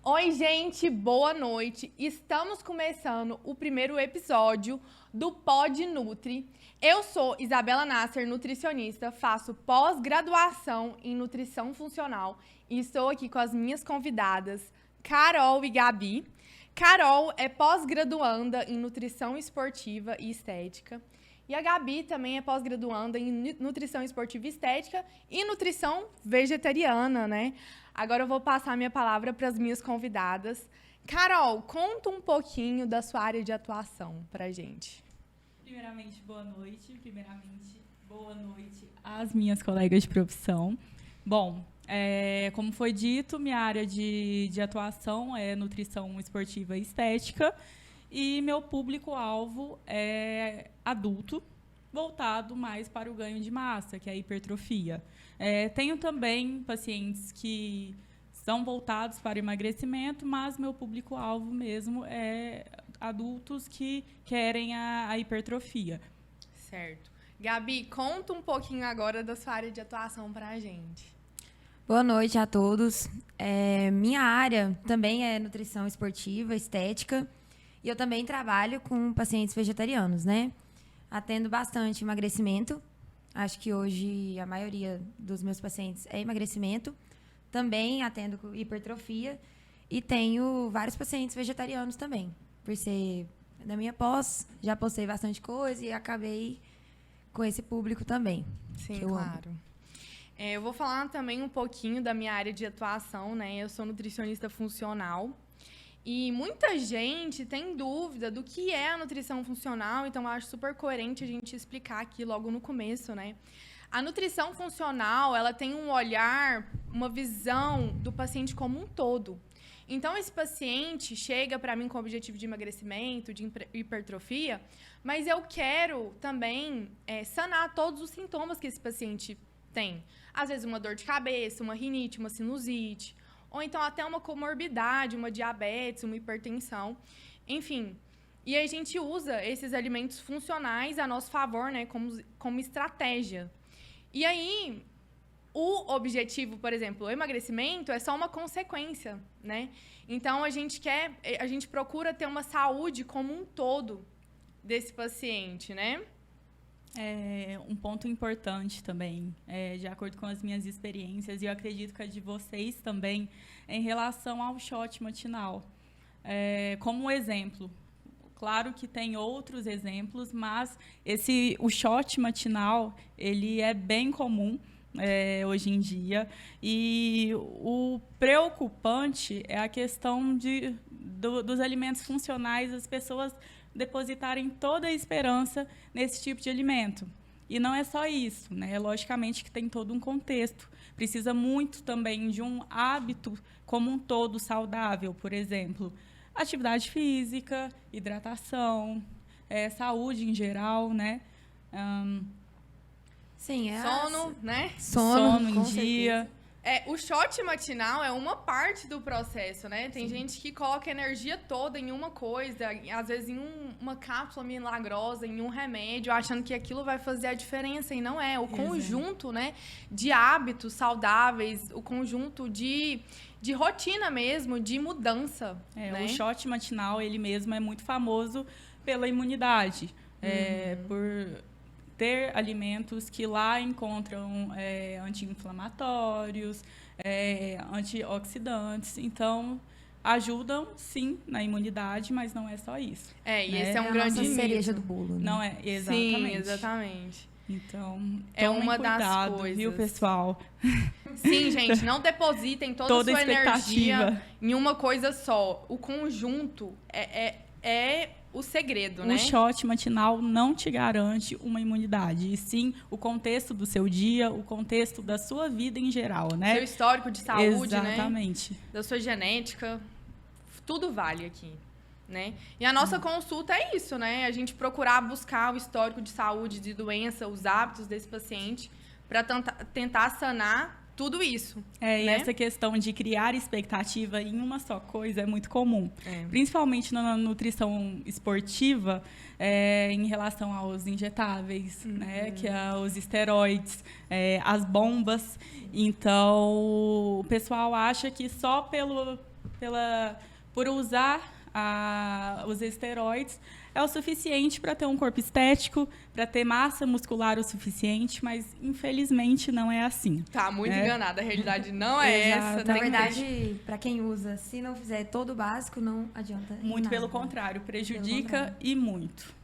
Oi, gente, boa noite. Estamos começando o primeiro episódio do Pod Nutri. Eu sou Isabela Nasser, nutricionista, faço pós-graduação em nutrição funcional e estou aqui com as minhas convidadas, Carol e Gabi. Carol é pós-graduanda em nutrição esportiva e estética. E a Gabi também é pós-graduanda em nutrição esportiva e estética e nutrição vegetariana, né? Agora eu vou passar a minha palavra para as minhas convidadas. Carol, conta um pouquinho da sua área de atuação pra gente. Primeiramente, boa noite às minhas colegas de profissão. Bom, como foi dito, minha área de atuação é nutrição esportiva e estética. E meu público-alvo é adulto, voltado mais para o ganho de massa, que é a hipertrofia. Tenho também pacientes que são voltados para emagrecimento, mas meu público-alvo mesmo é adultos que querem a hipertrofia. Certo. Gabi, conta um pouquinho agora da sua área de atuação para a gente. Boa noite a todos. Minha área também é nutrição esportiva, estética. E eu também trabalho com pacientes vegetarianos, né? Atendo bastante emagrecimento. Acho que hoje a maioria dos meus pacientes é emagrecimento. Também atendo com hipertrofia. E tenho vários pacientes vegetarianos também. Por ser da minha pós, já postei bastante coisa e acabei com esse público também. Sim, claro. Eu vou falar também um pouquinho da minha área de atuação, né? Eu sou nutricionista funcional. E muita gente tem dúvida do que é a nutrição funcional, então eu acho super coerente a gente explicar aqui logo no começo, né? A nutrição funcional, ela tem um olhar, uma visão do paciente como um todo. Então, esse paciente chega para mim com o objetivo de emagrecimento, de hipertrofia, mas eu quero também sanar todos os sintomas que esse paciente tem. Às vezes, uma dor de cabeça, uma rinite, uma sinusite, ou então até uma comorbidade, uma diabetes, uma hipertensão, enfim. E a gente usa esses alimentos funcionais a nosso favor, né, como estratégia. E aí, o objetivo, por exemplo, o emagrecimento é só uma consequência, né? Então, a gente procura ter uma saúde como um todo desse paciente, né? Um ponto importante também, de acordo com as minhas experiências, e eu acredito que a de vocês também, em relação ao shot matinal. Como exemplo, claro que tem outros exemplos, mas o shot matinal ele é bem comum hoje em dia. E o preocupante é a questão dos alimentos funcionais, as pessoas depositarem toda a esperança nesse tipo de alimento. E não é só isso, né? Logicamente que tem todo um contexto. Precisa muito também de um hábito como um todo saudável, por exemplo, atividade física, hidratação, saúde em geral, né? Sim, sono, né? Sono em dia. O shot matinal é uma parte do processo, né? Tem gente que coloca a energia toda em uma coisa, às vezes em uma cápsula milagrosa, em um remédio, achando que aquilo vai fazer a diferença, e não é. O conjunto, né, de hábitos saudáveis, o conjunto de rotina mesmo, de mudança. Né? O shot matinal, ele mesmo é muito famoso pela imunidade, por ter alimentos que lá encontram anti-inflamatórios, antioxidantes. Então, ajudam, sim, na imunidade, mas não é só isso. Esse é um grande mito. Cereja do bolo. Né? Não é, exatamente. Sim, exatamente. Então, é uma cuidado, das coisas. Viu, pessoal? Sim, gente, não depositem toda a sua energia em uma coisa só. O conjunto é o segredo, né? O shot matinal não te garante uma imunidade, e sim o contexto do seu dia, o contexto da sua vida em geral, né? Seu histórico de saúde, exatamente, né? Da sua genética, tudo vale aqui, né? E a nossa consulta é isso, né? A gente procurar buscar o histórico de saúde, de doença, os hábitos desse paciente, para tentar sanar tudo isso. E né? essa questão de criar expectativa em uma só coisa é muito comum. Principalmente na nutrição esportiva, em relação aos injetáveis, né? Que é os esteroides, as bombas. Então, o pessoal acha que só por usar os esteroides, é o suficiente para ter um corpo estético, para ter massa muscular o suficiente, mas infelizmente não é assim. Tá muito enganada, a realidade não é essa. Na verdade, para quem usa, se não fizer todo o básico, não adianta muito nada. Pelo contrário, prejudica e muito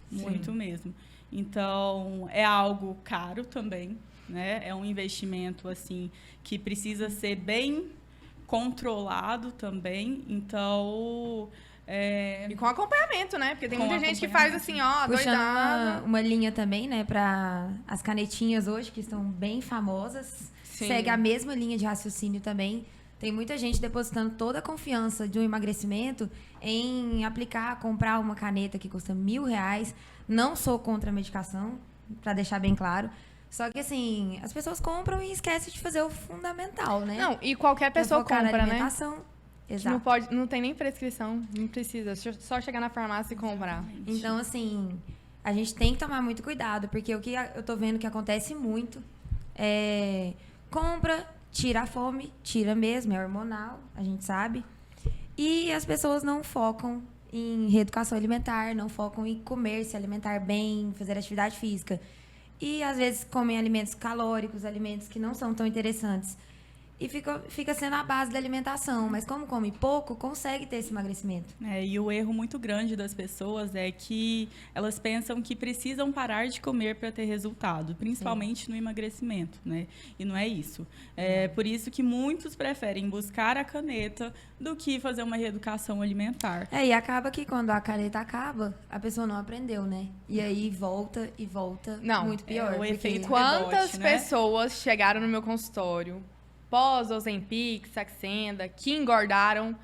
mesmo. Então, é algo caro também, né? É um investimento assim que precisa ser bem controlado também. Então, e com acompanhamento, né? Porque tem muita gente que faz assim, ó, doidada. Uma linha também, né, para as canetinhas hoje, que estão bem famosas. Sim. Segue a mesma linha de raciocínio também. Tem muita gente depositando toda a confiança de um emagrecimento em aplicar, comprar uma caneta que custa R$1.000. Não sou contra a medicação, para deixar bem claro. Só que, assim, as pessoas compram e esquecem de fazer o fundamental, né? Não, e qualquer pessoa compra, né? Exato. Não tem nem prescrição, não precisa. Só chegar na farmácia e comprar. Então, assim, a gente tem que tomar muito cuidado, porque o que eu tô vendo que acontece muito é compra, tira a fome, tira mesmo, é hormonal, a gente sabe. E as pessoas não focam em reeducação alimentar, não focam em comer, se alimentar bem, fazer atividade física. E, às vezes, comem alimentos calóricos, alimentos que não são tão interessantes. E fica sendo a base da alimentação. Mas como come pouco, consegue ter esse emagrecimento. E o erro muito grande das pessoas é que elas pensam que precisam parar de comer para ter resultado, principalmente no emagrecimento, né? E não é isso. É por isso que muitos preferem buscar a caneta do que fazer uma reeducação alimentar. E acaba que quando a caneta acaba, a pessoa não aprendeu, né? E aí volta e volta, muito pior. O efeito Quantas rebote, né? pessoas chegaram no meu consultório pós-Ozempic, Saxenda, que engordaram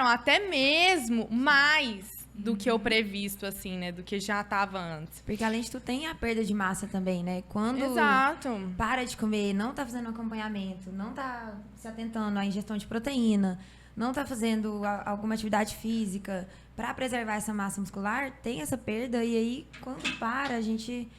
até mesmo mais do que o previsto, assim, né? Do que já estava antes. Porque, além de tudo, tem a perda de massa também, né? Quando Exato. para de comer, não tá fazendo acompanhamento, não tá se atentando à ingestão de proteína, não tá fazendo alguma atividade física para preservar essa massa muscular, tem essa perda. E aí, quando para, a gente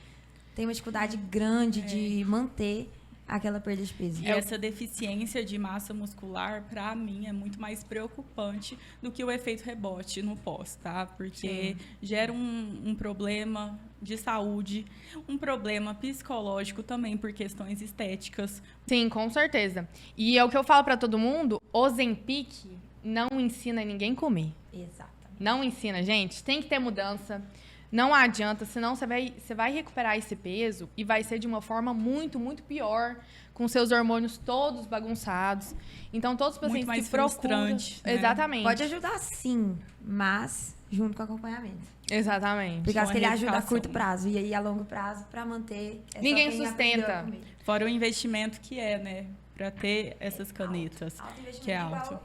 tem uma dificuldade grande de manter aquela perda de peso. E essa deficiência de massa muscular, para mim, é muito mais preocupante do que o efeito rebote no pós, tá? Porque gera um problema de saúde, um problema psicológico também por questões estéticas. Sim, com certeza. E é o que eu falo para todo mundo, Ozempic não ensina ninguém a comer. Exatamente. Não ensina, gente. Tem que ter mudança. Não adianta, senão você vai recuperar esse peso e vai ser de uma forma muito, muito pior, com seus hormônios todos bagunçados. Então, todos os pacientes muito mais que procuram... frustrante, né? Exatamente. Pode ajudar, sim, mas junto com acompanhamento. Exatamente. Porque acho que ele ajuda a curto prazo e aí a longo prazo para manter... Ninguém sustenta. Fora o investimento que né? Para ter essas canetas, que é alto.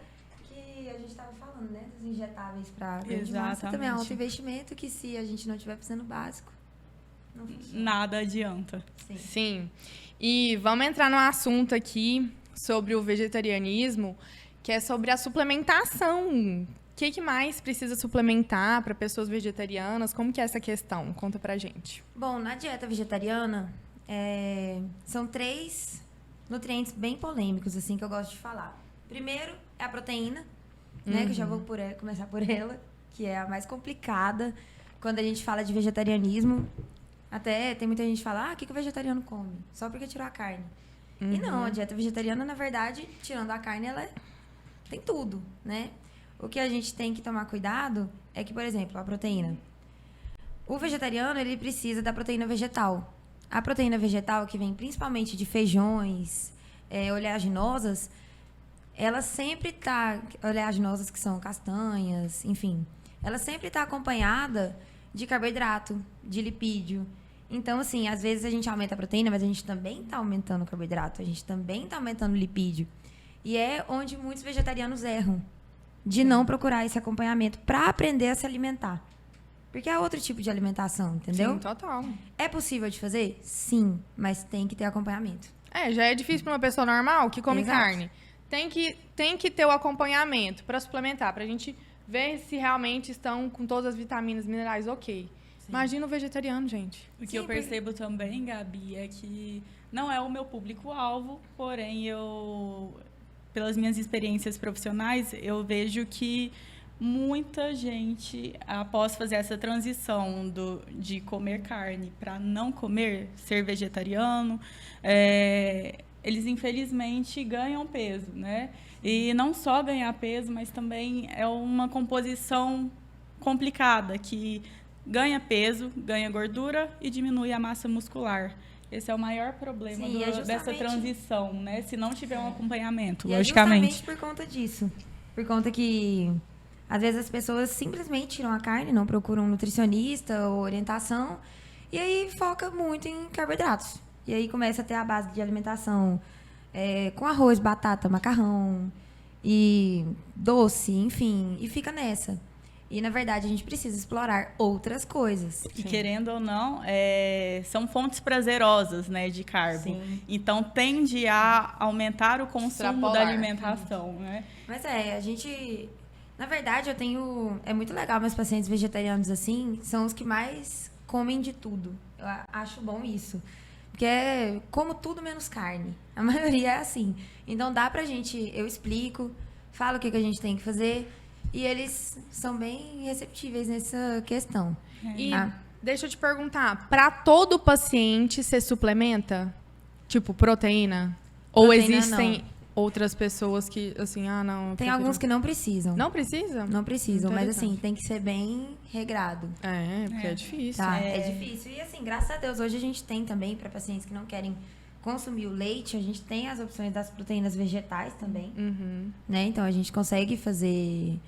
Que a gente estava falando, né? Dos injetáveis para ganho de massa também é alto investimento que, se a gente não estiver fazendo básico, não funciona. Nada adianta. Sim. E vamos entrar no assunto aqui sobre o vegetarianismo, que é sobre a suplementação. O que mais precisa suplementar para pessoas vegetarianas? Como que é essa questão? Conta pra gente. Bom, na dieta vegetariana, são 3 nutrientes bem polêmicos, assim, que eu gosto de falar. Primeiro é a proteína, né? Que eu já vou começar por ela, que é a mais complicada quando a gente fala de vegetarianismo. Até tem muita gente que fala, o que o vegetariano come? Só porque tirou a carne. E não, a dieta vegetariana, na verdade, tirando a carne, ela tem tudo, né? O que a gente tem que tomar cuidado é que, por exemplo, a proteína. O vegetariano, ele precisa da proteína vegetal. A proteína vegetal, que vem principalmente de feijões, oleaginosas, ela sempre está... Oleaginosas, que são castanhas, enfim. Ela sempre está acompanhada de carboidrato, de lipídio. Então, assim, às vezes a gente aumenta a proteína, mas a gente também está aumentando o carboidrato, a gente também está aumentando o lipídio. E é onde muitos vegetarianos erram, de não procurar esse acompanhamento para aprender a se alimentar. Porque é outro tipo de alimentação, entendeu? Sim, total. É possível de fazer? Sim, mas tem que ter acompanhamento. Já é difícil para uma pessoa normal que come Exato. carne. Tem que ter o acompanhamento para suplementar, para a gente ver se realmente estão com todas as vitaminas, minerais, ok. Sim. Imagina o vegetariano, gente. O que eu percebo também, Gabi, é que não é o meu público-alvo, porém pelas minhas experiências profissionais, eu vejo que muita gente, após fazer essa transição de comer carne para não comer, ser vegetariano, eles infelizmente ganham peso, né? E não só ganhar peso, mas também é uma composição complicada, que ganha peso, ganha gordura e diminui a massa muscular. Esse é o maior problema dessa transição, né? Se não tiver um acompanhamento, logicamente. É justamente por conta disso. Por conta que, às vezes, as pessoas simplesmente tiram a carne, não procuram um nutricionista ou orientação, e aí foca muito em carboidratos. E aí começa a ter a base de alimentação com arroz, batata, macarrão e doce, enfim, e fica nessa. E, na verdade, a gente precisa explorar outras coisas. E, querendo ou não, são fontes prazerosas, né, de carbo. Sim. Então, tende a aumentar o consumo da alimentação, né? Mas a gente... Na verdade, é muito legal, meus pacientes vegetarianos, assim, são os que mais comem de tudo. Eu acho bom isso. Porque é como tudo menos carne. A maioria é assim. Então, dá pra gente... Eu explico, falo o que a gente tem que fazer... E eles são bem receptíveis nessa questão. E deixa eu te perguntar, para todo paciente você suplementa? Tipo, proteína? Ou existem outras pessoas que, assim, não... Tem alguns que não precisam. Não precisa? Não precisam, mas assim, tem que ser bem regrado. Porque é difícil. Tá, é difícil. E assim, graças a Deus, hoje a gente tem também, para pacientes que não querem consumir o leite, a gente tem as opções das proteínas vegetais também. Né? Então, a gente consegue fazer...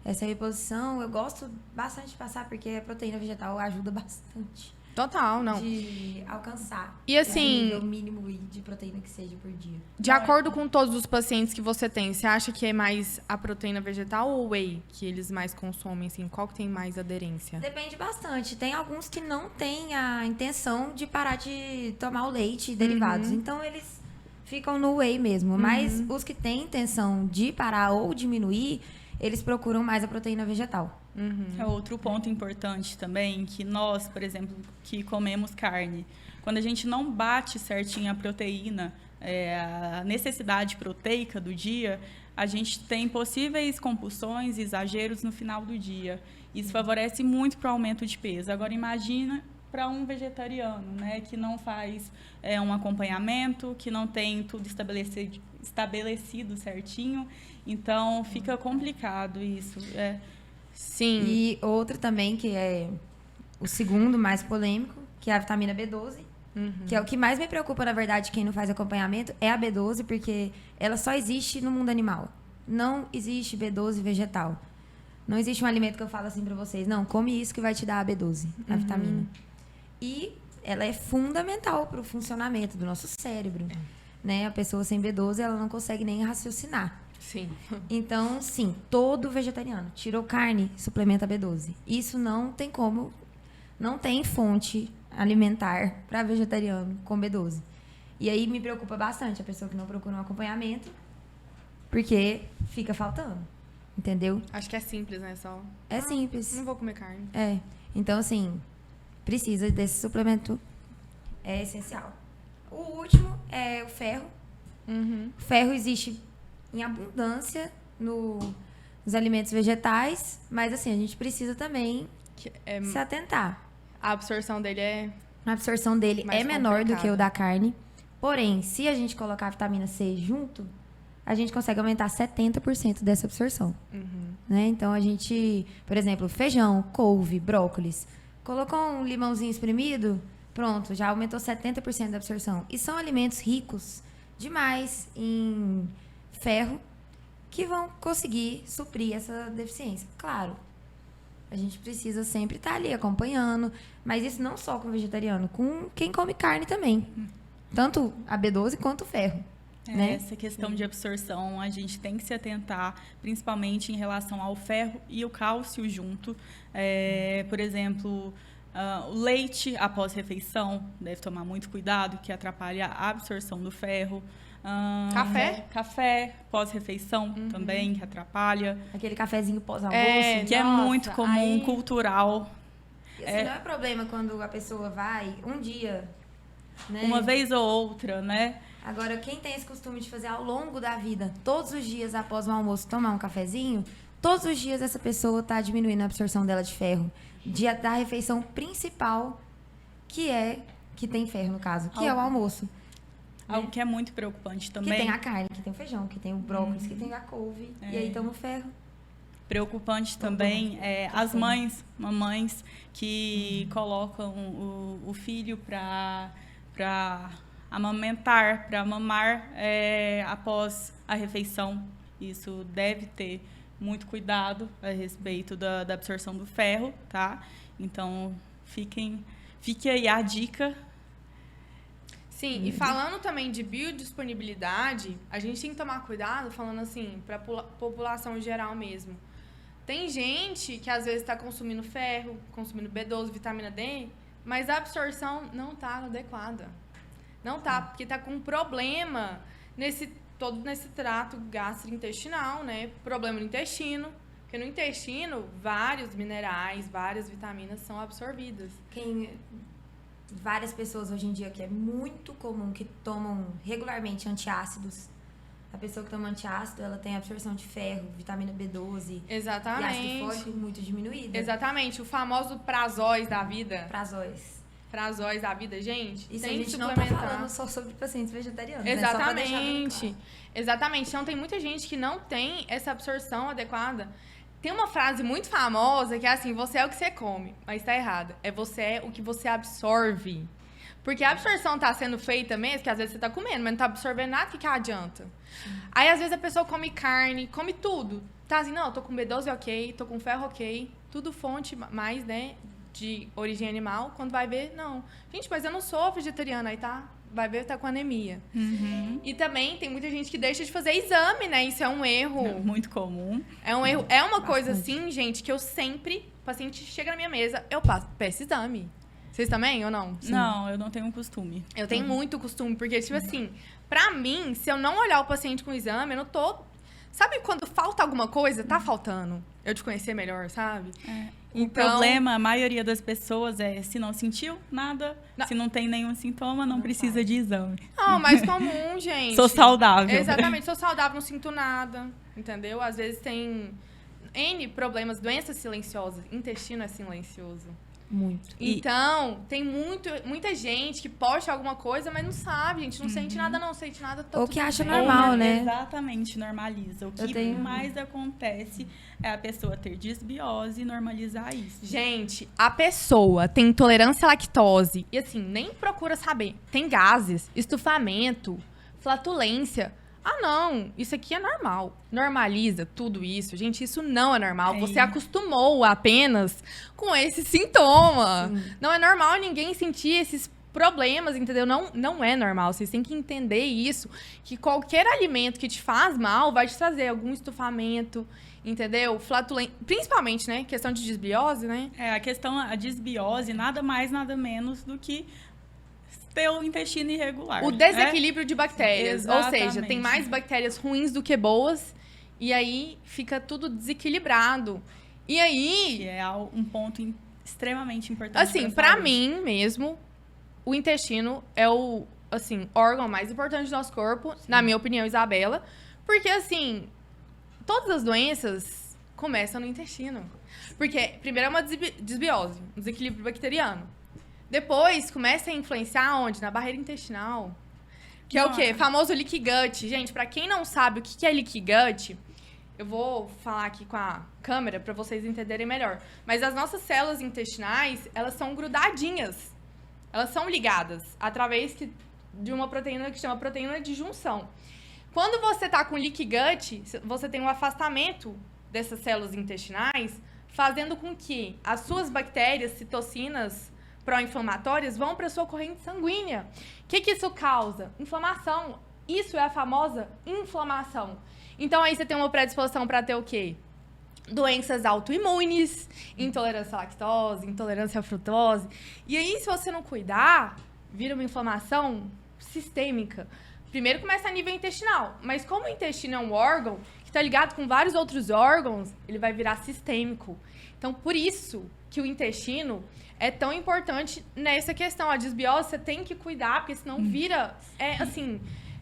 Essa reposição, eu gosto bastante de passar, porque a proteína vegetal ajuda bastante. Total, não. De alcançar e assim, o nível mínimo de proteína que seja por dia. De acordo com todos os pacientes que você tem, você acha que é mais a proteína vegetal ou o whey que eles mais consomem? Assim, qual que tem mais aderência? Depende bastante. Tem alguns que não têm a intenção de parar de tomar o leite e derivados. Então, eles ficam no whey mesmo. Mas os que têm intenção de parar ou diminuir... eles procuram mais a proteína vegetal. É outro ponto importante também, que nós, por exemplo, que comemos carne, quando a gente não bate certinho a proteína, a necessidade proteica do dia, a gente tem possíveis compulsões, exageros no final do dia. Isso favorece muito para o aumento de peso. Agora, imagina para um vegetariano, né, que não faz um acompanhamento, que não tem tudo estabelecido certinho. Então, fica complicado isso. Sim. E outro também, que é o segundo mais polêmico, que é a vitamina B12, que é o que mais me preocupa, na verdade, quem não faz acompanhamento, é a B12, porque ela só existe no mundo animal. Não existe B12 vegetal. Não existe um alimento que eu falo assim pra vocês, não, come isso que vai te dar a B12, a vitamina. E ela é fundamental pro funcionamento do nosso cérebro. Né? A pessoa sem B12, ela não consegue nem raciocinar. Sim. Então, sim, todo vegetariano tirou carne, suplementa B12. Isso não tem como, não tem fonte alimentar para vegetariano com B12. E aí me preocupa bastante a pessoa que não procura um acompanhamento, porque fica faltando, entendeu? Acho que é simples, né? Só. É simples. Não vou comer carne. Então, assim, precisa desse suplemento, é essencial. O último é o ferro. O ferro existe em abundância nos alimentos vegetais, mas assim, a gente precisa também se atentar. A absorção dele A absorção dele é menor do que o da carne. Porém, se a gente colocar a vitamina C junto, a gente consegue aumentar 70% dessa absorção. Né? Então, a gente, por exemplo, feijão, couve, brócolis, colocou um limãozinho espremido, pronto, já aumentou 70% da absorção. E são alimentos ricos demais em ferro que vão conseguir suprir essa deficiência. Claro, a gente precisa sempre estar ali acompanhando, mas isso não só com vegetariano, com quem come carne também. Tanto a B12 quanto o ferro. Né? Essa questão de absorção, a gente tem que se atentar, principalmente em relação ao ferro e o cálcio junto. Por exemplo, o leite após refeição, deve tomar muito cuidado, que atrapalha a absorção do ferro. Café pós-refeição também, que atrapalha. Aquele cafezinho pós-almoço. Que é muito comum, cultural. Assim, não é problema quando a pessoa vai um dia, né? Uma vez ou outra, né? Agora, quem tem esse costume de fazer ao longo da vida, todos os dias após o almoço, tomar um cafezinho, todos os dias essa pessoa está diminuindo a absorção dela de ferro. Da refeição principal, que tem ferro, no caso, que é o almoço. Algo que é muito preocupante também. Que tem a carne, que tem o feijão, que tem o brócolis, que tem a couve. E aí toma o ferro. Preocupante também as mamães que colocam o filho para amamentar, para mamar após a refeição. Isso deve ter muito cuidado a respeito da absorção do ferro, tá? Então, fique aí a dica. Sim, e falando também de biodisponibilidade, a gente tem que tomar cuidado, falando assim, para a população em geral mesmo. Tem gente que às vezes está consumindo ferro, consumindo B12, vitamina D, mas a absorção não está adequada. Não tá, porque está com um problema todo nesse trato gastrointestinal, né? Problema no intestino. Porque no intestino, vários minerais, várias vitaminas são absorvidas. Várias pessoas hoje em dia, que é muito comum, que tomam regularmente antiácidos. A pessoa que toma antiácido, ela tem absorção de ferro, vitamina B12. Exatamente. E ácido fólico muito diminuída. Exatamente. O famoso prazóis da vida. Prazóis da vida, gente. Isso tem a gente que não tá falando só sobre pacientes vegetarianos. Exatamente. Né? Claro. Exatamente. Então, tem muita gente que não tem essa absorção adequada. Tem uma frase muito famosa que é assim, você é o que você come, mas tá errado. Você é o que você absorve. Porque a absorção tá sendo feita mesmo, que às vezes você tá comendo, mas não tá absorvendo nada, que adianta? Aí, às vezes, a pessoa come carne, come tudo. Tá assim, não, eu tô com B12 ok, tô com ferro ok, tudo fonte mais, né, de origem animal. Quando vai ver, não. Gente, mas eu não sou vegetariana, aí tá... Vai ver, tá com anemia. Uhum. E também tem muita gente que deixa de fazer exame, né? Isso é um erro. Muito comum. É um erro. É uma coisa assim, gente, que eu sempre... O paciente chega na minha mesa, eu peço exame. Vocês também ou não? Sim. Não, eu não tenho um costume. Eu tenho muito costume, porque, tipo assim, pra mim, se eu não olhar o paciente com o exame, eu não tô... Sabe quando falta alguma coisa? Tá faltando. Eu te conhecer melhor, sabe? O problema, a maioria das pessoas se não sentiu nada, se não tem nenhum sintoma, não precisa de exame. Não, mais comum, gente. Sou saudável. Exatamente, sou saudável, não sinto nada, entendeu? Às vezes tem N problemas, doenças silenciosas. Intestino é silencioso. Muito. Então, tem muita gente que posta alguma coisa, mas não sabe, gente. Não sente nada, não sente nada. Tá ou que acha bem. normal, né? Exatamente, normaliza. O que mais acontece é a pessoa ter desbiose e normalizar isso. Gente, a pessoa tem intolerância à lactose e, assim, nem procura saber. Tem gases, estufamento, flatulência. Ah, não, isso aqui é normal. Normaliza tudo isso. Gente, isso não é normal. Você acostumou apenas com esse sintoma. Sim. Não é normal ninguém sentir esses problemas, entendeu? Não é normal. Vocês têm que entender isso, que qualquer alimento que te faz mal vai te trazer algum estufamento, entendeu? Flatulência, principalmente, né? Questão de desbiose, né? A desbiose, nada mais, nada menos do que ter o intestino irregular. O desequilíbrio de bactérias. Exatamente. Ou seja, tem mais bactérias ruins do que boas. E aí, fica tudo desequilibrado. E aí... Que é um ponto extremamente importante. Assim, pra mim mesmo, o intestino é o órgão mais importante do nosso corpo. Sim. Na minha opinião, Isabela. Porque, assim, todas as doenças começam no intestino. Porque, primeiro, é uma desbiose, um desequilíbrio bacteriano. Depois, começa a influenciar onde? Na barreira intestinal. Que é o quê? Famoso leaky gut. Gente, pra quem não sabe o que é leaky gut, eu vou falar aqui com a câmera pra vocês entenderem melhor. Mas as nossas células intestinais, elas são grudadinhas. Elas são ligadas através de uma proteína que chama proteína de junção. Quando você tá com leaky gut, você tem um afastamento dessas células intestinais, fazendo com que as suas bactérias, citocinas pró-inflamatórias, vão para sua corrente sanguínea. O que isso causa? Inflamação. Isso é a famosa inflamação. Então, aí você tem uma predisposição para ter o quê? Doenças autoimunes, intolerância à lactose, intolerância à frutose. E aí, se você não cuidar, vira uma inflamação sistêmica. Primeiro começa a nível intestinal, mas como o intestino é um órgão que está ligado com vários outros órgãos, ele vai virar sistêmico. Então, por isso que o intestino é tão importante nessa questão. A desbiose você tem que cuidar, porque senão vira...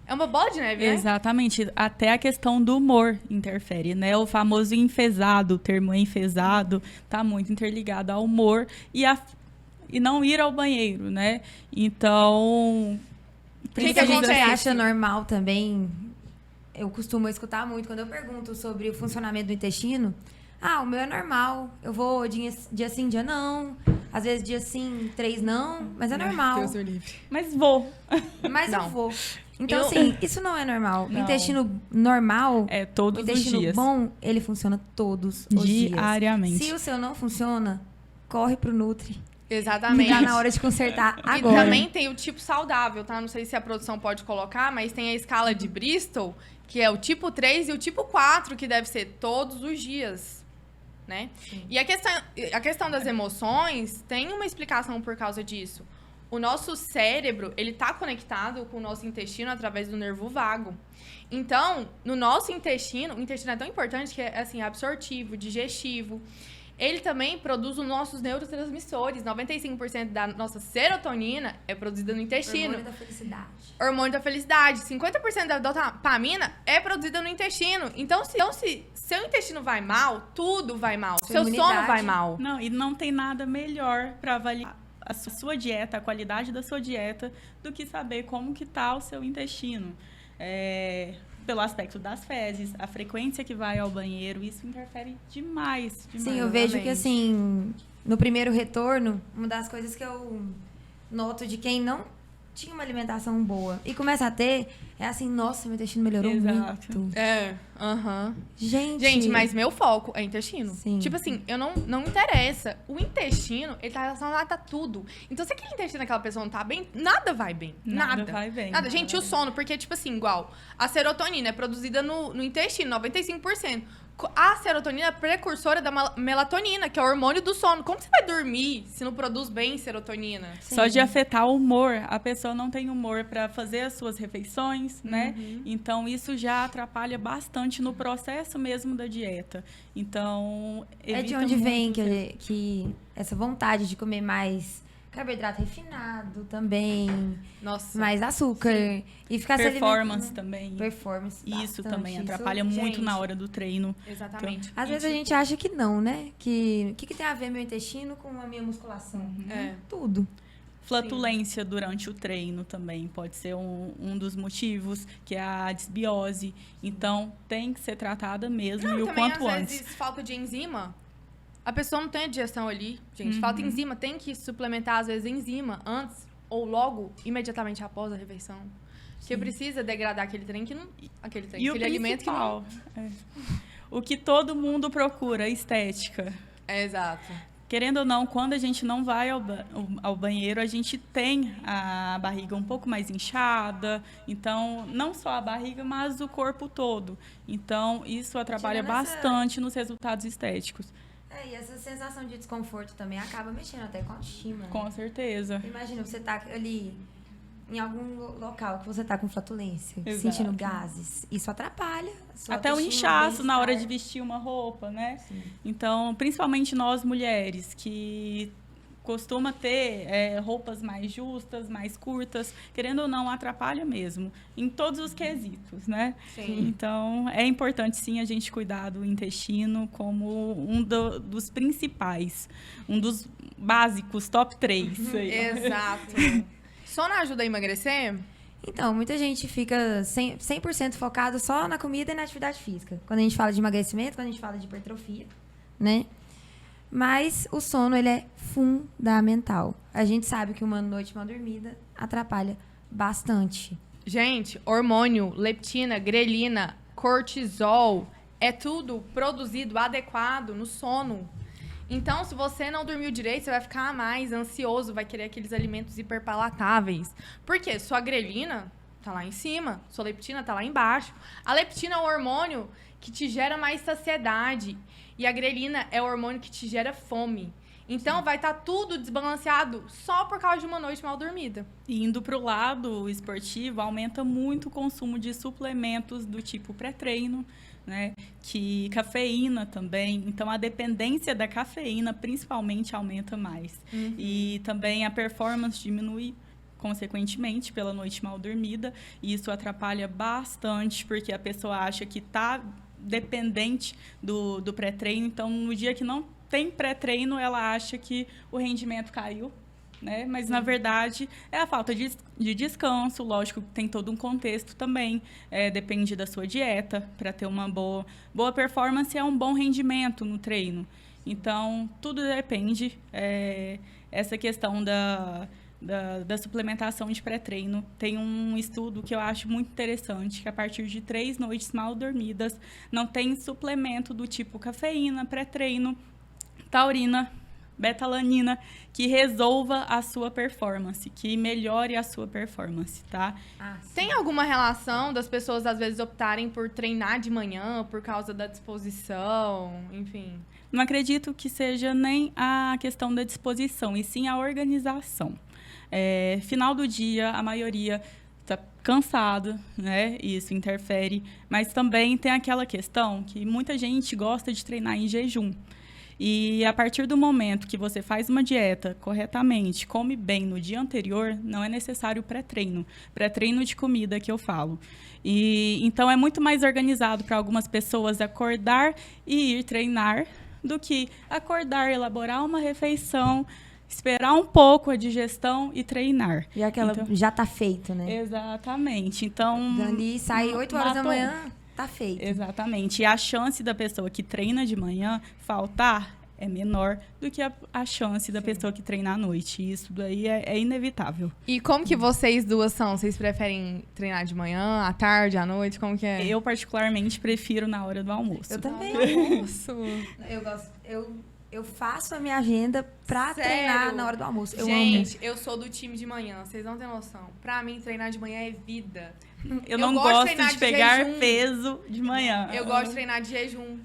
É uma bola de neve, né? Exatamente. Até a questão do humor interfere, né? O famoso enfesado, o termo enfesado, tá muito interligado ao humor e não ir ao banheiro, né? Então... O que A gente acontece? acha normal também, eu costumo escutar muito, quando eu pergunto sobre o funcionamento do intestino, o meu é normal, eu vou dia sim, dia não, às vezes dia sim, 3 não, mas é normal. Deus me livre. Mas vou. Mas Não. eu vou. Então, Eu- assim, isso não é normal. O Não. intestino normal, É o todos os intestino dias. bom, ele funciona todos os dias. Diariamente. Se o seu não funciona, corre pro Nutri. Exatamente. Tá na hora de consertar E agora. também tem o tipo saudável, tá? Não sei se a produção pode colocar, mas tem a escala de Bristol, que é o tipo 3 e o tipo 4, que deve ser todos os dias, né? E a questão das emoções tem uma explicação por causa disso. O nosso cérebro, ele tá conectado com o nosso intestino através do nervo vago. Então, no nosso intestino, o intestino é tão importante que é, assim, absortivo, digestivo. Ele também produz os nossos neurotransmissores. 95% da nossa serotonina é produzida no intestino. Hormônio da felicidade. Hormônio da felicidade. 50% da dopamina é produzida no intestino. Então, se seu intestino vai mal, tudo vai mal. Sua Seu imunidade. sono vai mal. Não, e não tem nada melhor para avaliar a sua dieta, a qualidade da sua dieta, do que saber como que tá o seu intestino. Pelo aspecto das fezes, a frequência que vai ao banheiro, isso interfere demais. Sim, eu vejo que, Exatamente. assim, no primeiro retorno, uma das coisas que eu noto de quem não tinha uma alimentação boa e começa a ter, é assim, nossa, meu intestino melhorou Exato. muito. É, aham. Gente, Mas meu foco é intestino. Sim. Tipo assim, não interessa. O intestino, ele tá relacionado a tudo. Então, se aquele intestino daquela pessoa não tá bem, nada vai bem. Nada. vai bem. Nada. Gente, o sono, porque, tipo assim, igual, a serotonina é produzida no intestino, 95%. A serotonina é precursora da melatonina, que é o hormônio do sono. Como você vai dormir se não produz bem serotonina? Só de afetar o humor, a pessoa não tem humor para fazer as suas refeições, né? Então, isso já atrapalha bastante no processo mesmo da dieta. Então, é de evita onde muito vem que essa vontade de comer mais carboidrato refinado também, Nossa. mais açúcar e ficar se performance alimentando. também. Performance. Isso bastante. também Isso, atrapalha muito gente, na hora do treino. Exatamente. Às vezes a gente acha que não, né? Que o que tem a ver meu intestino com a minha musculação? É. Tudo. Flatulência durante o treino também pode ser um dos motivos, que é a desbiose. Então, tem que ser tratada mesmo e o Também, quanto às antes. vezes, falta de enzima. A pessoa não tem a digestão ali, gente. Falta enzima. Tem que suplementar, às vezes, enzima antes ou logo, imediatamente após a refeição. Porque precisa degradar aquele trem que não... E o aquele alimento que não... principal, o que todo mundo procura, estética. É, exato. Querendo ou não, quando a gente não vai ao banheiro, a gente tem a barriga um pouco mais inchada. Então, não só a barriga, mas o corpo todo. Então, isso atrapalha Tirando essa- bastante nos resultados estéticos. E essa sensação de desconforto também acaba mexendo até com a autoestima. Com certeza. Imagina, você tá ali em algum local que você tá com flatulência, Exato. sentindo gases. Isso atrapalha a sua Até o autoestima, inchaço na hora de bem-estar. vestir uma roupa, né? Sim. Então, principalmente nós mulheres, que costuma ter roupas mais justas, mais curtas, querendo ou não, atrapalha mesmo, em todos os quesitos, né? Sim. Então, é importante, sim, a gente cuidar do intestino como dos principais, um dos básicos, top 3. Exato. Sono ajuda a emagrecer? Então, muita gente fica 100% focado só na comida e na atividade física. Quando a gente fala de emagrecimento, quando a gente fala de hipertrofia, né? Mas o sono, ele é fundamental. A gente sabe que uma noite mal dormida atrapalha bastante. Gente, hormônio, leptina, grelina, cortisol, é tudo produzido adequado no sono. Então, se você não dormiu direito, você vai ficar mais ansioso, vai querer aqueles alimentos hiperpalatáveis. Por quê? Sua grelina tá lá em cima, sua leptina tá lá embaixo. A leptina é o hormônio que te gera mais saciedade e a grelina é o hormônio que te gera fome. Então, vai estar tudo desbalanceado só por causa de uma noite mal dormida. E indo para o lado esportivo, aumenta muito o consumo de suplementos do tipo pré-treino, né? Que cafeína também. Então, a dependência da cafeína, principalmente, aumenta mais. E também a performance diminui consequentemente, pela noite mal dormida. E isso atrapalha bastante, porque a pessoa acha que está dependente do pré-treino. Então, no dia que não tem pré-treino, ela acha que o rendimento caiu, né? Mas, na verdade, é a falta de descanso. Lógico que tem todo um contexto também. Depende da sua dieta. Para ter uma boa performance, é um bom rendimento no treino. Então, tudo depende. Essa questão da suplementação de pré-treino. Tem um estudo que eu acho muito interessante, que a partir de 3 noites mal dormidas, não tem suplemento do tipo cafeína, pré-treino, taurina, betalanina, que resolva a sua performance, que melhore a sua performance, tá? Tem alguma relação das pessoas, às vezes, optarem por treinar de manhã por causa da disposição, enfim? Não acredito que seja nem a questão da disposição, e sim a organização. Final do dia, a maioria está cansado, né? Isso interfere. Mas também tem aquela questão que muita gente gosta de treinar em jejum. E a partir do momento que você faz uma dieta corretamente, come bem no dia anterior, não é necessário pré-treino. Pré-treino de comida que eu falo. Então, é muito mais organizado para algumas pessoas acordar e ir treinar do que acordar, elaborar uma refeição, esperar um pouco a digestão e treinar. Já que ela já tá feito, né? Exatamente. Então, dali sai 8 horas da manhã, tá feito. Exatamente. E a chance da pessoa que treina de manhã faltar é menor do que a chance da pessoa que treina à noite. Isso daí é inevitável. E como que vocês duas são? Vocês preferem treinar de manhã, à tarde, à noite? Como que é? Eu, particularmente, prefiro na hora do almoço. Eu também. Almoço. Eu gosto. Eu faço a minha agenda pra treinar na hora do almoço. Gente, eu sou do time de manhã, vocês não têm noção. Pra mim, treinar de manhã é vida. Eu não gosto de pegar peso de manhã. Eu gosto de treinar de jejum.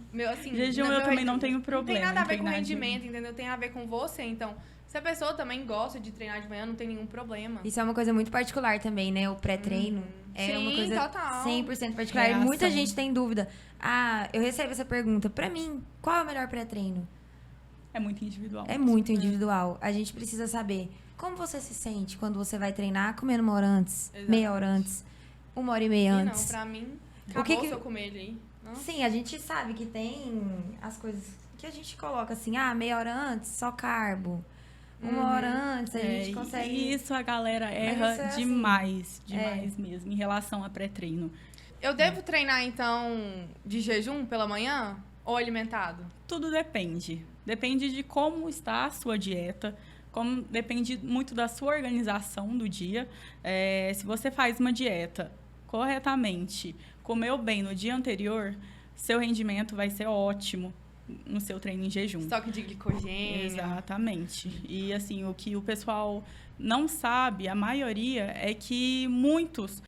Jejum eu também não tenho problema. Não tem nada a ver com rendimento, entendeu? Tem a ver com você. Então, se a pessoa também gosta de treinar de manhã, não tem nenhum problema. Isso é uma coisa muito particular também, né? O pré-treino é uma coisa total. 100% particular. E muita gente tem dúvida. Eu recebo essa pergunta. Pra mim, qual é o melhor pré-treino? É muito individual. É muito individual. A gente precisa saber como você se sente quando você vai treinar comendo uma hora antes, Exatamente. meia hora antes, 1h30 antes. Não, pra mim, acabou se eu comer ele aí. Não? Sim, a gente sabe que tem as coisas que a gente coloca assim, meia hora antes, só carbo. 1h antes, a gente consegue... E isso a galera erra demais mesmo, em relação a pré-treino. Eu devo treinar, então, de jejum pela manhã ou alimentado? Tudo depende. Depende de como está a sua dieta, depende muito da sua organização do dia. Se você faz uma dieta corretamente, comeu bem no dia anterior, seu rendimento vai ser ótimo no seu treino em jejum. Estoque de glicogênio. Exatamente. E, assim, o que o pessoal não sabe, a maioria, é que muitos...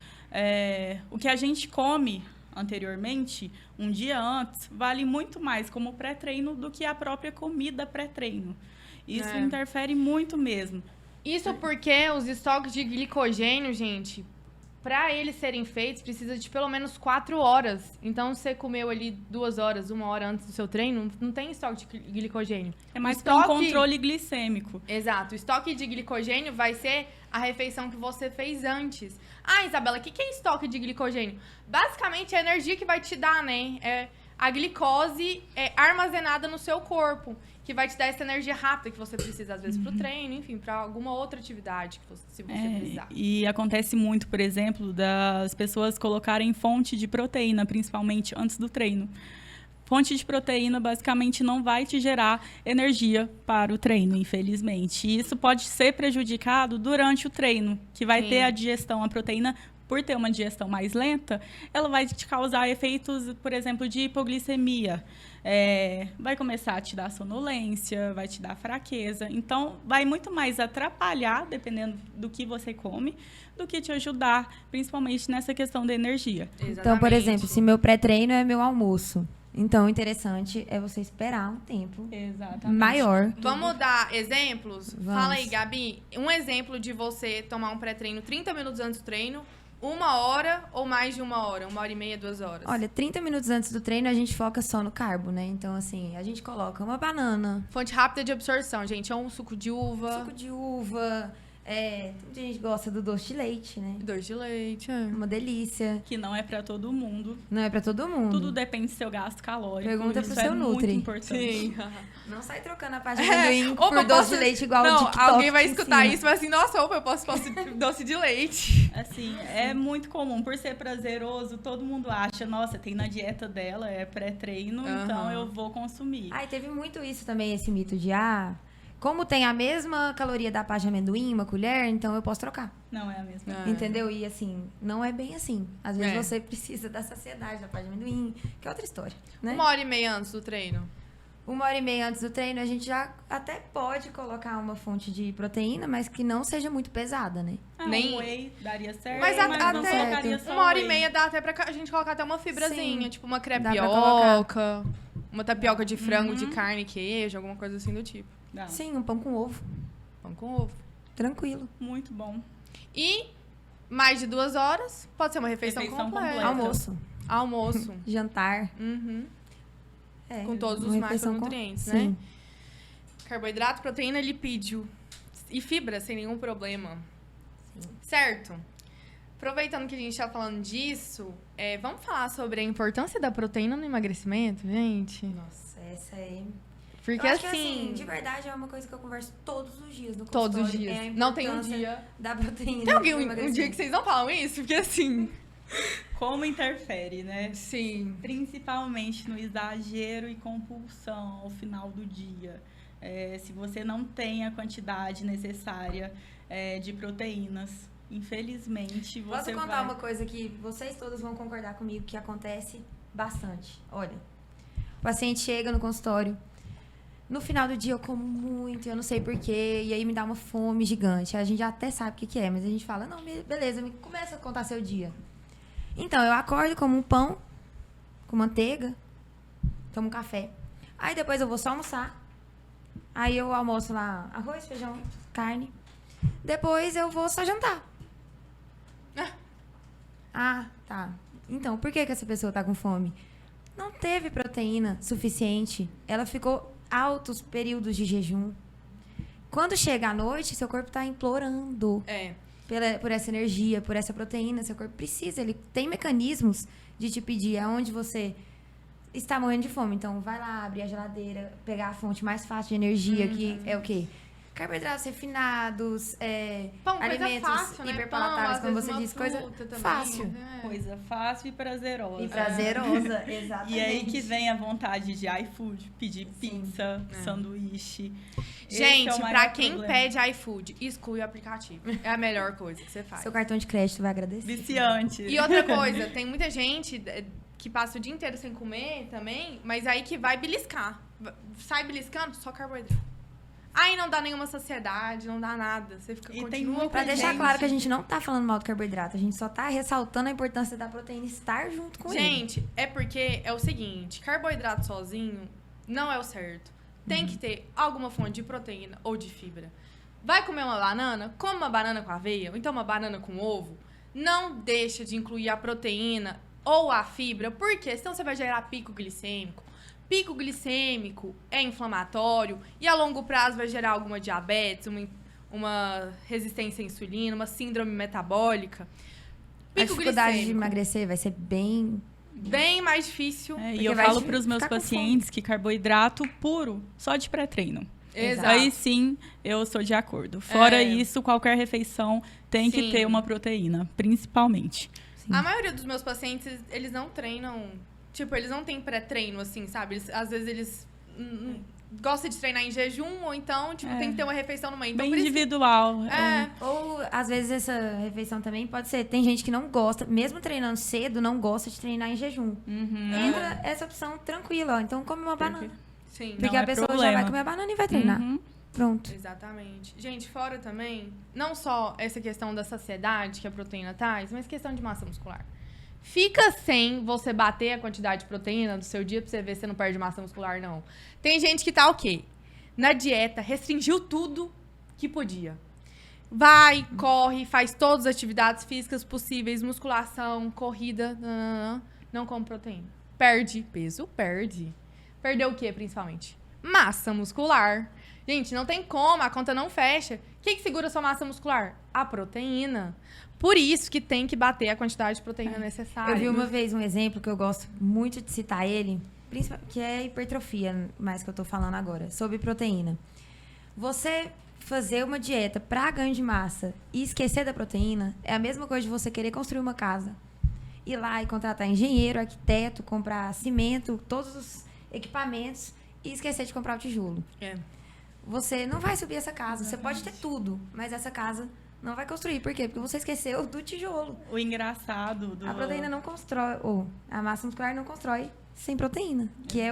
o que a gente come anteriormente, um dia antes, vale muito mais como pré-treino do que a própria comida pré-treino. Isso interfere muito mesmo. Isso porque os estoques de glicogênio, gente, para eles serem feitos, precisa de pelo menos 4 horas. Então, se você comeu ali 2 horas, 1 hora antes do seu treino, não tem estoque de glicogênio. É mais para um controle glicêmico. Exato. O estoque de glicogênio vai ser a refeição que você fez antes. Isabela, o que é estoque de glicogênio? Basicamente, é a energia que vai te dar, né? A glicose é armazenada no seu corpo, que vai te dar essa energia rápida que você precisa, às vezes, pro treino, enfim, para alguma outra atividade, se você precisar. E acontece muito, por exemplo, das pessoas colocarem fonte de proteína, principalmente antes do treino. Fonte de proteína, basicamente, não vai te gerar energia para o treino, infelizmente. E isso pode ser prejudicado durante o treino, que vai ter a digestão, a proteína, por ter uma digestão mais lenta, ela vai te causar efeitos, por exemplo, de hipoglicemia. Vai começar a te dar sonolência, vai te dar fraqueza. Então, vai muito mais atrapalhar, dependendo do que você come, do que te ajudar, principalmente nessa questão da energia. Exatamente. Então, por exemplo, se meu pré-treino é meu almoço, então o interessante é você esperar um tempo maior. Vamos dar exemplos? Vamos. Fala aí, Gabi. Um exemplo de você tomar um pré-treino 30 minutos antes do treino, 1 hora ou mais de 1 hora? 1h30, 2 horas? Olha, 30 minutos antes do treino a gente foca só no carbo, né? Então, assim, a gente coloca uma banana. Fonte rápida de absorção, gente. É um suco de uva. Suco de uva, Tem gente que gosta do doce de leite, né? Doce de leite, Uma delícia. Que não é pra todo mundo. Não é pra todo mundo. Tudo depende do seu gasto calórico. Pergunta isso pro seu muito Nutri. importante. Sim. Não sai trocando a página de amendoim Opa, por doce de leite igual não, o TikTok. alguém vai que escutar ensina. isso e vai assim, nossa, opa, eu posso doce de leite. Assim, é muito comum. Por ser prazeroso, todo mundo acha, nossa, tem na dieta dela, é pré-treino, então eu vou consumir. Ai, teve muito isso também, esse mito de, como tem a mesma caloria da pá de amendoim, uma colher, então eu posso trocar. Não é a mesma. Entendeu? E assim, não é bem assim. Às vezes É. você precisa da saciedade da pá de amendoim, que é outra história, né? 1h30 antes do treino. 1h30 antes do treino, a gente já até pode colocar uma fonte de proteína, mas que não seja muito pesada, né? Nem- Um whey daria certo, Mas não até colocaria só 1h30 whey. dá até pra a gente colocar até uma fibrazinha, Sim. tipo uma pra crepioca, uma tapioca de frango, de carne, queijo, alguma coisa assim do tipo. Dá. Sim, um pão com ovo. Pão com ovo. Tranquilo. Muito bom. E mais de 2 horas, pode ser uma refeição, Refeição completa. completa. Almoço, Almoço. jantar. Uhum. É, Com todos os uma refeição macronutrientes, com- né? Sim. Carboidrato, proteína, lipídio e fibra sem nenhum problema. Certo? Aproveitando que a gente tá falando disso, vamos falar sobre a importância da proteína no emagrecimento, gente? Nossa, essa é... Porque eu acho assim, que, de verdade, é uma coisa que eu converso todos os dias no todos os consultório, dias. é a Não tem um importância dia. da proteína. Tem alguém no um dia que emagrecimento. vocês não falam isso? Porque assim. Como interfere, né? Sim. Principalmente no exagero e compulsão ao final do dia. Se você não tem a quantidade necessária de proteínas, infelizmente você Posso contar vai... uma coisa que vocês todos vão concordar comigo que acontece bastante. Olha, o paciente chega no consultório, no final do dia eu como muito, eu não sei porquê, e aí me dá uma fome gigante. A gente já até sabe o que é, mas a gente fala, não, beleza, começa a contar seu dia. Então, eu acordo, como um pão com manteiga, tomo um café. Aí depois eu vou só almoçar. Aí eu almoço lá arroz, feijão, carne. Depois eu vou só jantar. Tá. Então, por que essa pessoa tá com fome? Não teve proteína suficiente. Ela ficou altos períodos de jejum. Quando chega à noite, seu corpo tá implorando por essa energia, por essa proteína. Seu corpo precisa. Ele tem mecanismos de te pedir aonde você está morrendo de fome. Então, vai lá, abrir a geladeira, pegar a fonte mais fácil de energia, que é o quê? Carboidratos refinados, Pão, coisa alimentos fácil, né? hiperpalatáveis, Pão, como às você vezes disse, uma coisa fruta também, fácil. né? Coisa fácil e prazerosa. E prazerosa, exatamente. E aí que vem a vontade de iFood, pedir pizza, sanduíche. Esse Gente, é o pra maior quem problema. pede iFood, exclui o aplicativo. É a melhor coisa que você faz. Seu cartão de crédito vai agradecer. Viciante. E outra coisa, tem muita gente que passa o dia inteiro sem comer também, mas aí que vai beliscar. Sai beliscando, só carboidrato. Aí não dá nenhuma saciedade, não dá nada. Você fica E tem continua muita Pra com deixar gente. claro que a gente não tá falando mal do carboidrato, a gente só tá ressaltando a importância da proteína estar junto com ele. Gente, é porque é o seguinte, carboidrato sozinho não é o certo. Tem que ter alguma fonte de proteína ou de fibra. Vai comer uma banana? Come uma banana com aveia, ou então uma banana com ovo. Não deixa de incluir a proteína ou a fibra, porque senão você vai gerar pico glicêmico. Pico glicêmico é inflamatório e a longo prazo vai gerar alguma diabetes, uma resistência à insulina, uma síndrome metabólica. A Pico dificuldade de glicêmico, emagrecer vai ser bem... bem mais difícil. E Porque eu vai falo para os meus ficar com pacientes que carboidrato puro, só de pré-treino. Exato. Aí sim, eu sou de acordo. Fora É. isso, qualquer refeição tem Sim. que ter uma proteína, principalmente. A maioria dos meus pacientes, eles não treinam... Tipo, eles não têm pré-treino, assim, sabe? Às vezes eles gostam de treinar em jejum, ou então, tipo, tem que ter uma refeição no meio. Então, Bem precisa- individual. Ou, às vezes, essa refeição também pode ser... Tem gente que não gosta, mesmo treinando cedo, não gosta de treinar em jejum. Entra essa opção tranquila, ó. Então, come uma banana. Sim. Porque Não a é pessoa já problema. vai comer a banana e vai treinar. Pronto. Exatamente. Gente, fora também, não só essa questão da saciedade que a proteína traz, mas questão de massa muscular. Fica sem você bater a quantidade de proteína do seu dia pra você ver se você não perde massa muscular, não. Tem gente que tá o quê? Na dieta, restringiu tudo que podia. Vai, corre, faz todas as atividades físicas possíveis, musculação, corrida, não come proteína. Perde peso, perde. Perdeu o quê, principalmente? Massa muscular. Gente, não tem como, a conta não fecha. O que segura a sua massa muscular? A proteína. Por isso que tem que bater a quantidade de proteína necessária. Eu vi uma vez um exemplo que eu gosto muito de citar ele, que é hipertrofia, mais que eu tô falando agora, sobre proteína. Você fazer uma dieta para ganho de massa e esquecer da proteína é a mesma coisa de você querer construir uma casa. Ir lá e contratar engenheiro, arquiteto, comprar cimento, todos os equipamentos e esquecer de comprar o tijolo. Você não vai subir essa casa. Você pode ter tudo, mas essa casa não vai construir. Por quê? Porque você esqueceu do tijolo. O engraçado do... A proteína não constrói, ou a massa muscular não constrói sem proteína, que é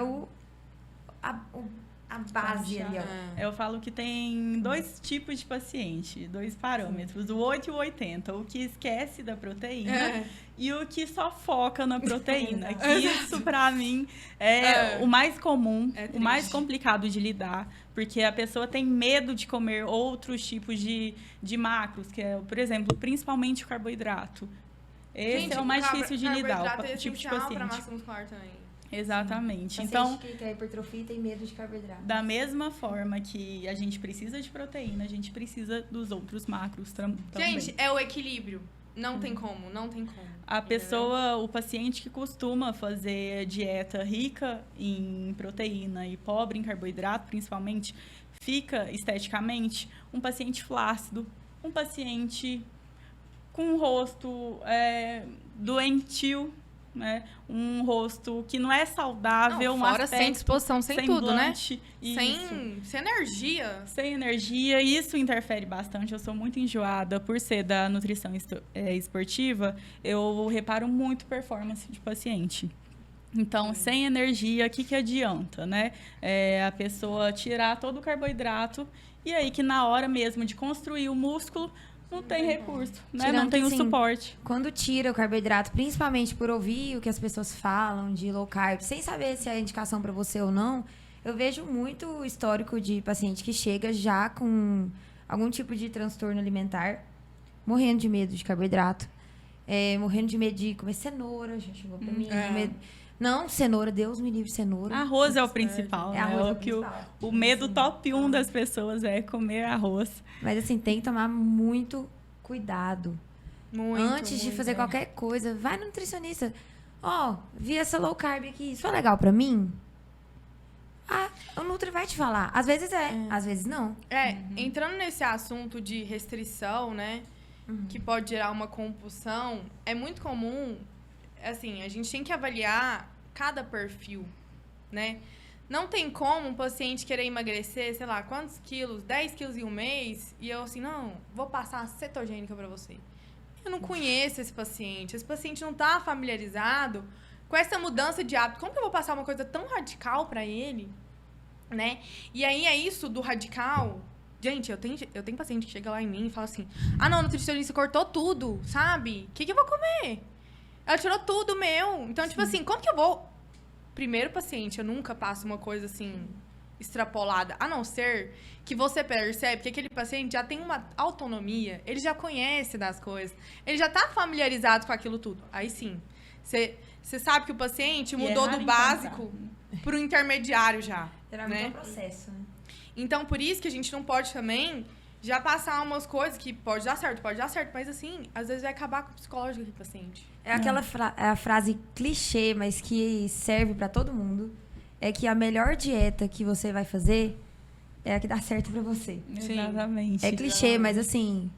a base ali, ó. Eu falo que tem 2 tipos de paciente, 2 parâmetros, o 8 e o 80. O que esquece da proteína e o que só foca na proteína. Que isso, pra mim, é o mais comum, o mais complicado de lidar. Porque a pessoa tem medo de comer outros tipos de macros, que é, por exemplo, principalmente o carboidrato. Esse é o mais difícil de lidar, o tipo de paciente. Pra massa muscular também. Exatamente. Então, que quer hipertrofia tem medo de carboidrato. Da mesma forma que a gente precisa de proteína, a gente precisa dos outros macros também. Gente, é o equilíbrio. Não tem como, não tem como. A pessoa, o paciente que costuma fazer dieta rica em proteína e pobre em carboidrato, principalmente, fica esteticamente um paciente flácido, um paciente com um rosto doentio, né? Um rosto que não é saudável, não, fora sem disposição, sem tudo, né? Sem energia. Sem energia, isso interfere bastante. Eu sou muito enjoada por ser da nutrição esportiva, eu reparo muito performance de paciente. Então, sem energia, o que adianta, né? A pessoa tirar todo o carboidrato e aí que na hora mesmo de construir o músculo, não tem recurso, né? Não tem o suporte. Quando tira o carboidrato, principalmente por ouvir o que as pessoas falam de low carb, sem saber se é indicação para você ou não, eu vejo muito histórico de paciente que chega já com algum tipo de transtorno alimentar, morrendo de medo de carboidrato, morrendo de medo de comer cenoura, já chegou para mim. Não, cenoura, Deus me livre, cenoura. Arroz é o principal, né? Arroz é o que o medo top 1 das pessoas é comer arroz. Mas assim, tem que tomar muito cuidado. Antes de fazer qualquer coisa, vai no nutricionista. Vi essa low carb aqui, isso é legal pra mim? O Nutri vai te falar. Às vezes às vezes não. Entrando nesse assunto de restrição, né? Que pode gerar uma compulsão, é muito comum... Assim, a gente tem que avaliar cada perfil, né? Não tem como um paciente querer emagrecer, sei lá, quantos quilos, 10 quilos em um mês, e eu assim, não, vou passar a cetogênica pra você. Eu não conheço esse paciente não tá familiarizado com essa mudança de hábito. Como que eu vou passar uma coisa tão radical pra ele, né? E aí é isso do radical... Gente, eu tenho paciente que chega lá em mim e fala assim, não, o nutricionista cortou tudo, sabe? O que eu vou comer? Ela tirou tudo meu. Então, tipo assim, como que eu vou... Primeiro paciente, eu nunca passo uma coisa assim, extrapolada. A não ser que você percebe que aquele paciente já tem uma autonomia. Ele já conhece das coisas. Ele já tá familiarizado com aquilo tudo. Aí sim, você sabe que o paciente mudou do básico pro intermediário já. Geralmente é um processo, né? Então, por isso que a gente não pode também... Já passar umas coisas que pode dar certo, mas assim, às vezes vai acabar com o psicológico do paciente. É aquela a frase clichê, mas que serve pra todo mundo, é que a melhor dieta que você vai fazer é a que dá certo pra você. Sim. Exatamente. É clichê, mas assim,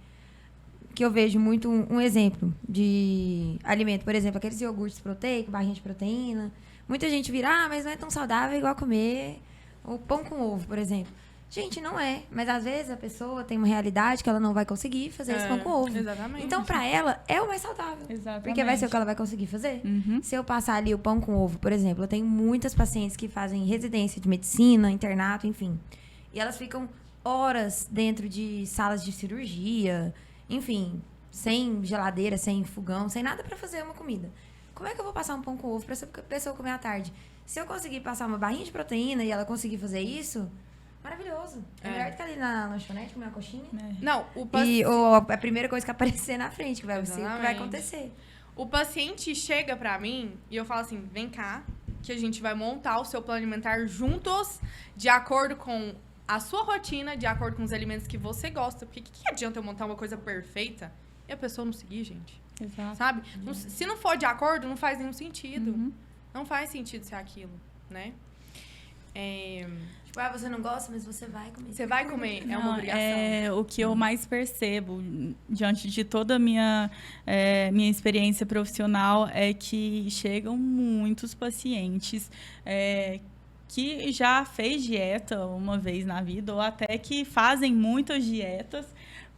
que eu vejo muito um exemplo de alimento, por exemplo, aqueles iogurtes proteicos, barrinha de proteína. Muita gente vira, mas não é tão saudável igual comer o pão com ovo, por exemplo. Gente, não é. Mas, às vezes, a pessoa tem uma realidade que ela não vai conseguir fazer esse pão com ovo. Exatamente. Então, pra ela, é o mais saudável. Exatamente. Porque vai ser o que ela vai conseguir fazer. Uhum. Se eu passar ali o pão com ovo, por exemplo, eu tenho muitas pacientes que fazem residência de medicina, internato, enfim. E elas ficam horas dentro de salas de cirurgia, enfim, sem geladeira, sem fogão, sem nada pra fazer uma comida. Como é que eu vou passar um pão com ovo pra essa pessoa comer à tarde? Se eu conseguir passar uma barrinha de proteína e ela conseguir fazer isso... Maravilhoso. É melhor do que ali na lanchonete comer uma coxinha. Não, E a primeira coisa que aparecer na frente, que vai ser o que vai acontecer. O paciente chega pra mim e eu falo assim, vem cá, que a gente vai montar o seu plano alimentar juntos, de acordo com a sua rotina, de acordo com os alimentos que você gosta. Porque que adianta eu montar uma coisa perfeita e a pessoa não seguir, gente? Exato. Sabe? Se não for de acordo, não faz nenhum sentido. Não faz sentido ser aquilo, né? Tipo, você não gosta, mas você vai comer. Você vai comer, é uma obrigação. O que eu mais percebo diante de toda a minha experiência profissional é que chegam muitos pacientes que já fez dieta uma vez na vida, ou até que fazem muitas dietas,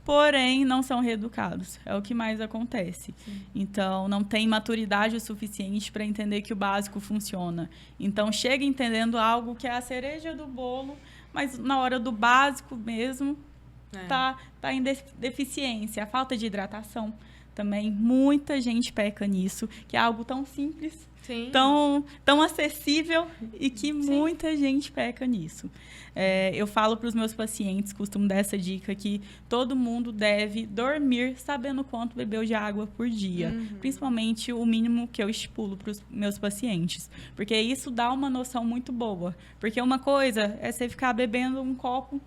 porém não são reeducados. É o que mais acontece. Sim. Então, não tem maturidade o suficiente para entender que o básico funciona. Então, chega entendendo algo que é a cereja do bolo, mas na hora do básico mesmo, tá em deficiência. A falta de hidratação também, muita gente peca nisso, que é algo tão simples, tão acessível e que muita gente peca nisso. Eu falo para os meus pacientes, costumo dar essa dica, que todo mundo deve dormir sabendo quanto bebeu de água por dia. Principalmente o mínimo que eu estipulo para os meus pacientes. Porque isso dá uma noção muito boa. Porque uma coisa é você ficar bebendo um copo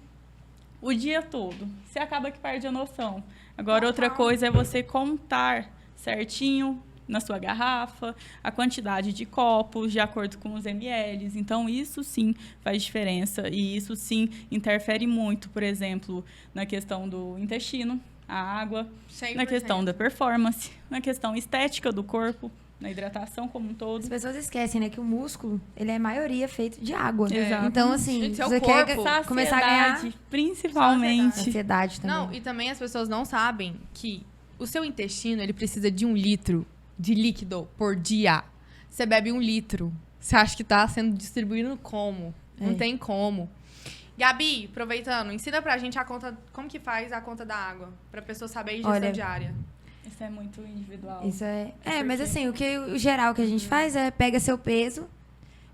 o dia todo. Você acaba que perde a noção. Agora, outra coisa é você contar certinho na sua garrafa, a quantidade de copos, de acordo com os ml. Então, isso sim faz diferença e isso sim interfere muito, por exemplo, na questão do intestino, a água, 100%. Na questão da performance, na questão estética do corpo, na hidratação como um todo. As pessoas esquecem, né, que o músculo, ele é maioria feito de água. Exato. Então, assim, você quer começar a ganhar... Principalmente. Saciedade também. Não, e também as pessoas não sabem que o seu intestino, ele precisa de 1 litro de líquido por dia. Você bebe 1 litro. Você acha que tá sendo distribuído como? Não tem como. Gabi, aproveitando, ensina pra gente a conta, como que faz a conta da água, pra pessoa saber a ingestão diária. Isso é muito individual. Isso mas assim, o geral que a gente faz é pega seu peso,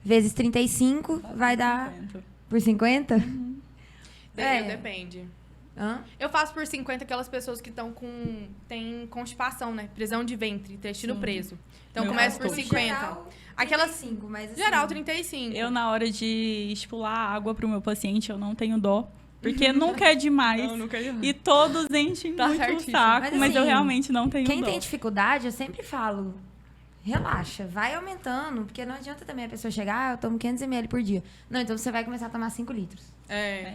vezes 35, vai dar... Por 50? Depende. Eu faço por 50 aquelas pessoas que têm constipação, né? Prisão de ventre, intestino preso. Então, começa por 50. Geral, 35, mas assim... Geral, 35. Eu, na hora de estipular água pro meu paciente, eu não tenho dó. Porque nunca é demais. Não, nunca é demais. E todos enchem muito o saco, mas eu realmente não tenho dó. Quem tem dificuldade, eu sempre falo, relaxa, vai aumentando. Porque não adianta também a pessoa chegar, eu tomo 500 ml por dia. Não, então você vai começar a tomar 5 litros.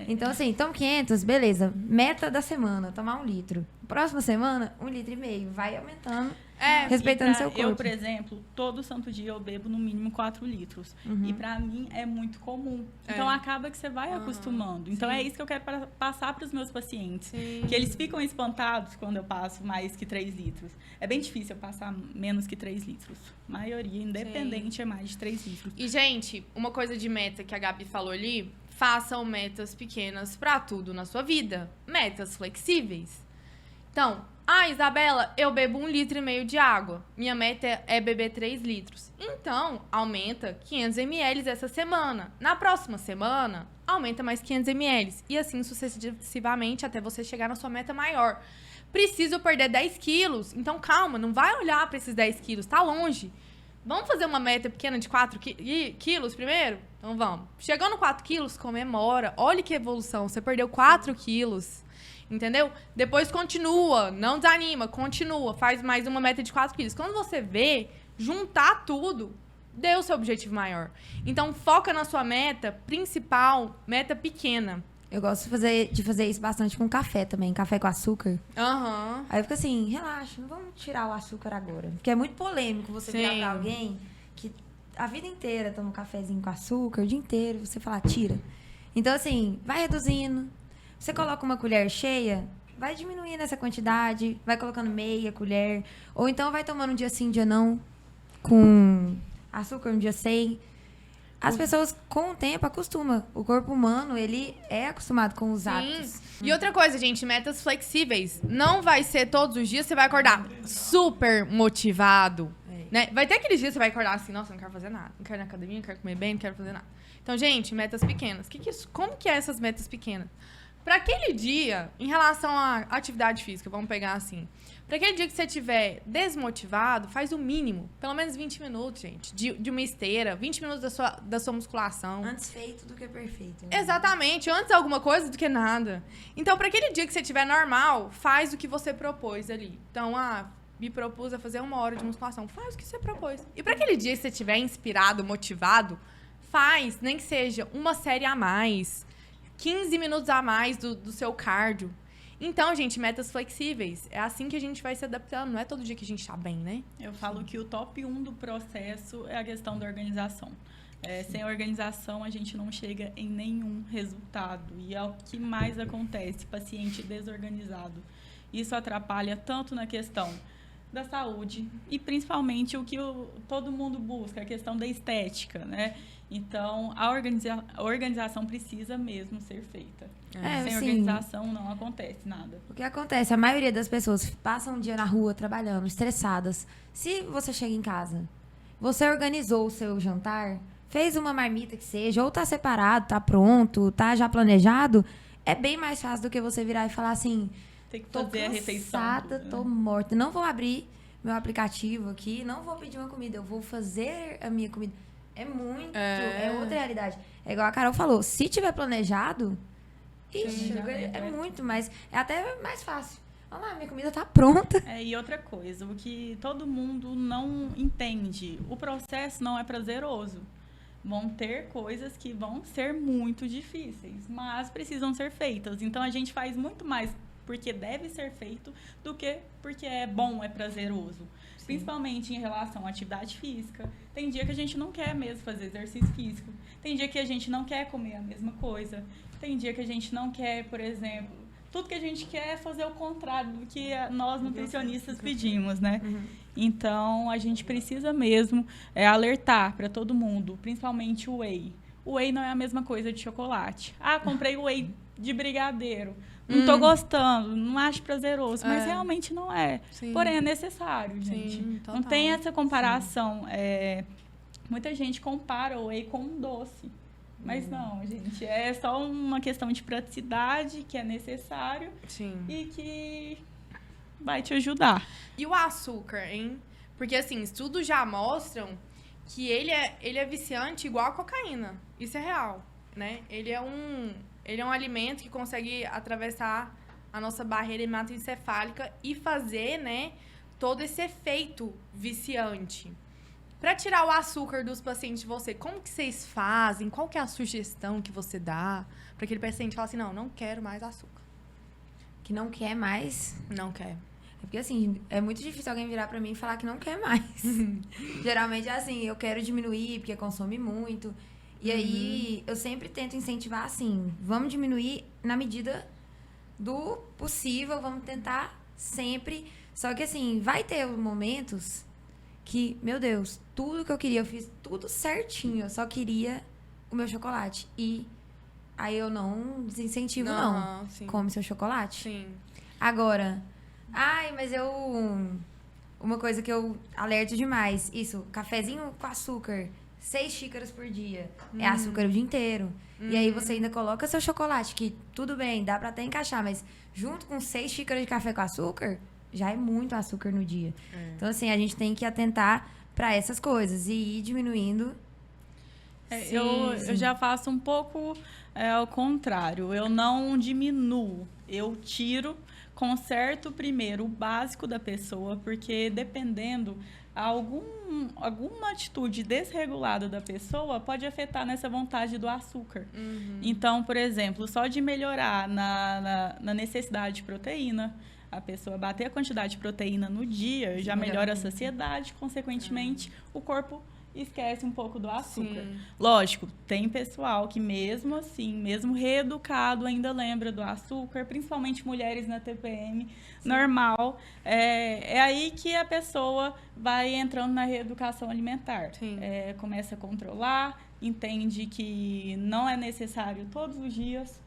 Então, assim, tomo 500, beleza. Meta da semana, tomar 1 litro. Próxima semana, 1,5 litro. Vai aumentando, respeitando seu corpo. Eu, por exemplo, todo santo dia eu bebo no mínimo 4 litros. E pra mim é muito comum. Então acaba que você vai acostumando. Então é isso que eu quero passar pros meus pacientes. Que eles ficam espantados quando eu passo mais que 3 litros. É bem difícil eu passar menos que 3 litros. A maioria, independente, é mais de 3 litros. E, gente, uma coisa de meta que a Gabi falou ali... Façam metas pequenas pra tudo na sua vida. Metas flexíveis. Então, Isabela, eu bebo 1,5 litro de água. Minha meta é beber 3 litros. Então, aumenta 500 ml essa semana. Na próxima semana, aumenta mais 500 ml. E assim sucessivamente até você chegar na sua meta maior. Preciso perder 10 quilos. Então, calma, não vai olhar pra esses 10 quilos. Tá longe. Vamos fazer uma meta pequena de 4 quilos primeiro? Então vamos. Chegou no 4 quilos, comemora. Olha que evolução. Você perdeu 4 quilos. Entendeu? Depois continua. Não desanima. Continua. Faz mais uma meta de 4 quilos. Quando você vê, juntar tudo, deu o seu objetivo maior. Então foca na sua meta principal, meta pequena. Eu gosto de fazer isso bastante com café também. Café com açúcar. Aí eu fico assim, relaxa, não vamos tirar o açúcar agora. Porque é muito polêmico você virar pra alguém que a vida inteira toma um cafezinho com açúcar, o dia inteiro, você falar, tira. Então, assim, vai reduzindo. Você coloca uma colher cheia, vai diminuindo essa quantidade, vai colocando meia colher. Ou então vai tomando um dia sim, um dia não, com açúcar, um dia sem. As pessoas, com o tempo, acostumam. O corpo humano, ele é acostumado com os hábitos. E outra coisa, gente, metas flexíveis. Não vai ser todos os dias, você vai acordar super motivado. Né? Vai ter aqueles dias que você vai acordar assim, nossa, não quero fazer nada. Não quero ir na academia, não quero comer bem, não quero fazer nada. Então, gente, metas pequenas. Como que é essas metas pequenas? Para aquele dia, em relação à atividade física, vamos pegar assim. Para aquele dia que você estiver desmotivado, faz o mínimo. Pelo menos 20 minutos, gente. De uma esteira, 20 minutos da sua musculação. Antes feito do que perfeito. Né? Exatamente. Antes alguma coisa do que nada. Então, para aquele dia que você estiver normal, faz o que você propôs ali. Então, me propus a fazer 1 hora de musculação. Faz o que você propôs. E para aquele dia que você estiver inspirado, motivado, faz, nem que seja uma série a mais, 15 minutos a mais do seu cardio. Então, gente, metas flexíveis. É assim que a gente vai se adaptando. Não é todo dia que a gente tá bem, né? Eu falo que o top 1 do processo é a questão da organização. Sem organização, a gente não chega em nenhum resultado. E é o que mais acontece, paciente desorganizado. Isso atrapalha tanto na questão da saúde e principalmente o que todo mundo busca, a questão da estética, né? Então, a organização precisa mesmo ser feita. Sem organização não acontece nada. O que acontece? A maioria das pessoas passam um dia na rua trabalhando, estressadas. Se você chega em casa, você organizou o seu jantar, fez uma marmita que seja, ou tá separado, tá pronto, tá já planejado, é bem mais fácil do que você virar e falar assim... Tem que fazer a refeição. Tô morta. Não vou abrir meu aplicativo aqui, não vou pedir uma comida, eu vou fazer a minha comida. É outra realidade. É igual a Carol falou, se tiver planejado, é muito mais, é até mais fácil. Olha lá, minha comida tá pronta. E outra coisa, o que todo mundo não entende, o processo não é prazeroso. Vão ter coisas que vão ser muito difíceis, mas precisam ser feitas. Então, a gente faz muito mais porque deve ser feito do que porque é bom, é prazeroso. Sim. Principalmente em relação à atividade física. Tem dia que a gente não quer mesmo fazer exercício físico. Tem dia que a gente não quer comer a mesma coisa. Tem dia que a gente não quer, por exemplo... Tudo que a gente quer é fazer o contrário do que nós nutricionistas pedimos, né? Uhum. Então, a gente precisa mesmo alertar para todo mundo, principalmente o whey. O whey não é a mesma coisa de chocolate. Comprei o whey de brigadeiro. Não tô gostando, não acho prazeroso, mas realmente não é. Sim. Porém, é necessário, gente. Sim, não tem essa comparação. Muita gente compara o whey com um doce. Mas não, gente, é só uma questão de praticidade que é necessário. Sim. E que vai te ajudar. E o açúcar, hein? Porque, assim, estudos já mostram que ele é viciante igual a cocaína. Isso é real, né? Ele é um alimento que consegue atravessar a nossa barreira hematoencefálica e fazer, né, todo esse efeito viciante. Para tirar o açúcar dos pacientes de você, como que vocês fazem? Qual que é a sugestão que você dá para aquele paciente falar assim, não quero mais açúcar? Que não quer mais? Não quer. É porque, assim, é muito difícil alguém virar para mim e falar que não quer mais. Geralmente é assim, eu quero diminuir porque consome muito. E aí, eu sempre tento incentivar assim, vamos diminuir na medida do possível, vamos tentar sempre. Só que, assim, vai ter momentos que, meu Deus, tudo que eu queria, eu fiz tudo certinho, eu só queria o meu chocolate. E aí eu não desincentivo, não. Sim. Come seu chocolate. Sim. Agora, mas uma coisa que eu alerto demais, isso, cafezinho com açúcar, 6 xícaras por dia. É açúcar o dia inteiro. E aí você ainda coloca seu chocolate, que tudo bem, dá pra até encaixar, mas junto com 6 xícaras de café com açúcar, já é muito açúcar no dia. Então, assim, a gente tem que atentar pra essas coisas e ir diminuindo. Eu já faço um pouco ao contrário. Eu não diminuo, eu tiro, conserto primeiro o básico da pessoa, porque dependendo... Alguma atitude desregulada da pessoa pode afetar nessa vontade do açúcar. Então, por exemplo, só de melhorar na necessidade de proteína, a pessoa bater a quantidade de proteína no dia, já melhora a saciedade, consequentemente, o corpo esquece um pouco do açúcar. Sim. Lógico, tem pessoal que mesmo assim, mesmo reeducado, ainda lembra do açúcar, principalmente mulheres na TPM, sim, normal. É aí que a pessoa vai entrando na reeducação alimentar. Começa a controlar, entende que não é necessário todos os dias,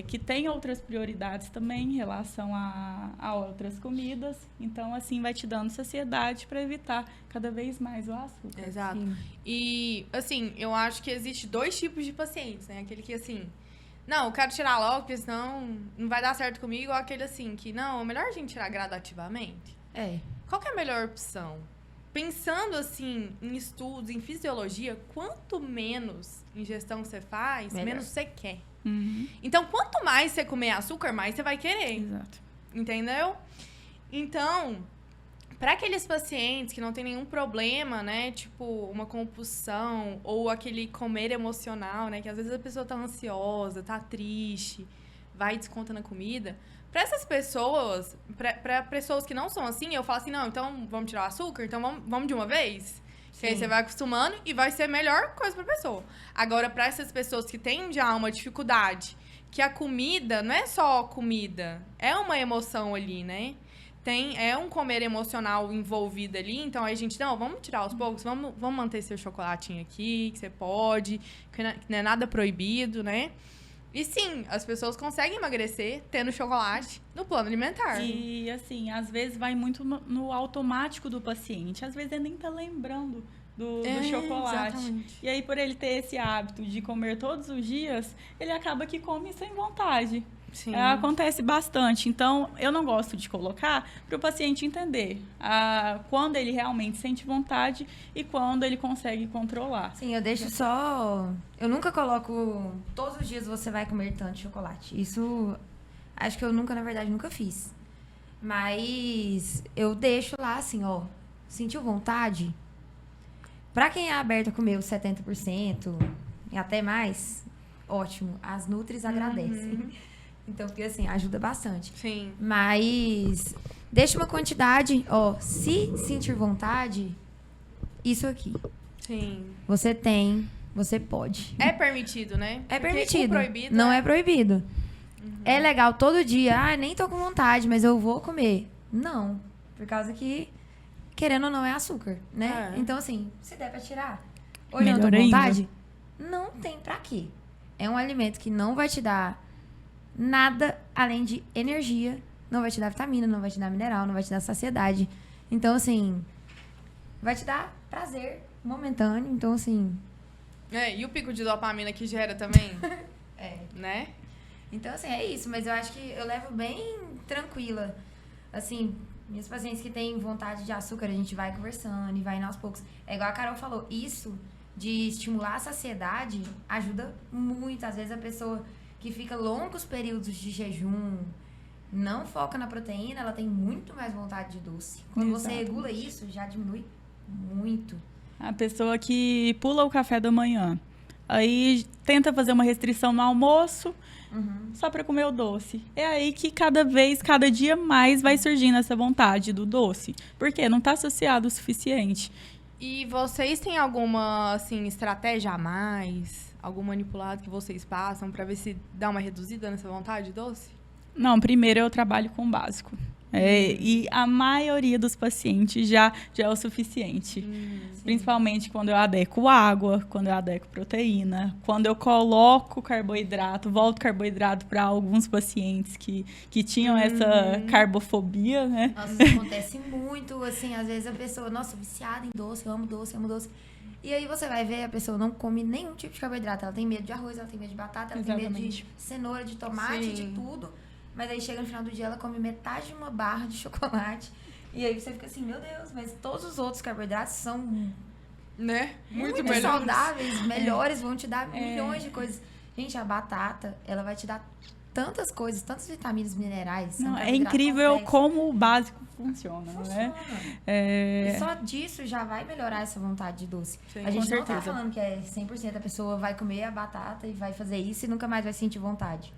que tem outras prioridades também em relação a outras comidas. Então, assim, vai te dando saciedade para evitar cada vez mais o açúcar. Exato. Sim. E, assim, eu acho que existe 2 tipos de pacientes, né? Aquele que, assim, não, eu quero tirar logo, porque senão não vai dar certo comigo. Ou aquele assim, que não, é melhor a gente tirar gradativamente. Qual que é a melhor opção? Pensando, assim, em estudos, em fisiologia, quanto menos ingestão você faz, menos você quer. Então, quanto mais você comer açúcar, mais você vai querer. Exato. Entendeu? Então, para aqueles pacientes que não tem nenhum problema, né? Tipo, uma compulsão ou aquele comer emocional, né? Que às vezes a pessoa tá ansiosa, tá triste, vai e desconta na comida. Para essas pessoas, para pessoas que não são assim, eu falo assim, não, então vamos tirar o açúcar? Então vamos de uma vez? Que aí você vai acostumando e vai ser a melhor coisa pra pessoa. Agora, para essas pessoas que têm já uma dificuldade, que a comida não é só comida, é uma emoção ali, né? É um comer emocional envolvido ali, então aí a gente, não, vamos tirar aos poucos, vamos manter seu chocolatinho aqui, que você pode, que não é nada proibido, né? E sim, as pessoas conseguem emagrecer tendo chocolate no plano alimentar. E, assim, às vezes vai muito no automático do paciente. Às vezes ele nem tá lembrando do chocolate. Exatamente. E aí, por ele ter esse hábito de comer todos os dias, ele acaba que come sem vontade. Sim. Acontece bastante. Então, eu não gosto de colocar para o paciente entender quando ele realmente sente vontade e quando ele consegue controlar. Sim, eu deixo só... Eu nunca coloco... Todos os dias você vai comer tanto chocolate. Isso, acho que eu na verdade, nunca fiz. Mas eu deixo lá, assim, ó. Sentiu vontade? Pra quem é aberto a comer os 70% e até mais, ótimo. As Nutris agradecem. Então, porque assim, ajuda bastante. Sim. Mas deixa uma quantidade, ó, se sentir vontade, isso aqui. Sim. Você tem, você pode. É permitido, né? É Porque permitido. o proibido não é proibido. É legal todo dia, nem tô com vontade, mas eu vou comer. Não, por causa que, querendo ou não, é açúcar, né? É. Então, assim, se der pra tirar, hoje eu não tô Melhor com ainda. vontade, não tem pra quê. É um alimento que não vai te dar nada além de energia, não vai te dar vitamina, não vai te dar mineral, não vai te dar saciedade. Então, assim, vai te dar prazer momentâneo. Então, assim... E o pico de dopamina que gera também, né? Então, assim, é isso. Mas eu acho que eu levo bem tranquila. Assim, minhas pacientes que têm vontade de açúcar, a gente vai conversando e vai indo aos poucos. É igual a Carol falou, isso de estimular a saciedade ajuda muito. Às vezes a pessoa que fica longos períodos de jejum, não foca na proteína, ela tem muito mais vontade de doce. Quando você regula isso, já diminui muito. A pessoa que pula o café da manhã, aí tenta fazer uma restrição no almoço, só para comer o doce. É aí que cada dia mais vai surgindo essa vontade do doce. Porque não está associado o suficiente. E vocês têm alguma, assim, estratégia a mais? Algum manipulado que vocês passam para ver se dá uma reduzida nessa vontade de doce? Não, primeiro eu trabalho com o básico. E a maioria dos pacientes já é o suficiente. Principalmente quando eu adequo água, quando eu adequo proteína, quando eu coloco carboidrato, volto carboidrato para alguns pacientes que tinham essa carbofobia, né? Nossa, isso acontece muito, assim, às vezes a pessoa, nossa, viciada em doce, eu amo doce, amo doce. E aí você vai ver, a pessoa não come nenhum tipo de carboidrato. Ela tem medo de arroz, ela tem medo de batata, ela tem medo de cenoura, de tomate, de tudo. Mas aí chega no final do dia, ela come metade de uma barra de chocolate. E aí você fica assim, meu Deus, mas todos os outros carboidratos são né? muito melhores. saudáveis, melhores, vão te dar milhões de coisas. Gente, a batata, ela vai te dar tantas coisas, tantas vitaminas, minerais. Não, é incrível como o básico funciona, né? E só disso já vai melhorar essa vontade de doce. Sim, a gente com não tá certeza. falando que é 100% a pessoa vai comer a batata e vai fazer isso e nunca mais vai sentir vontade.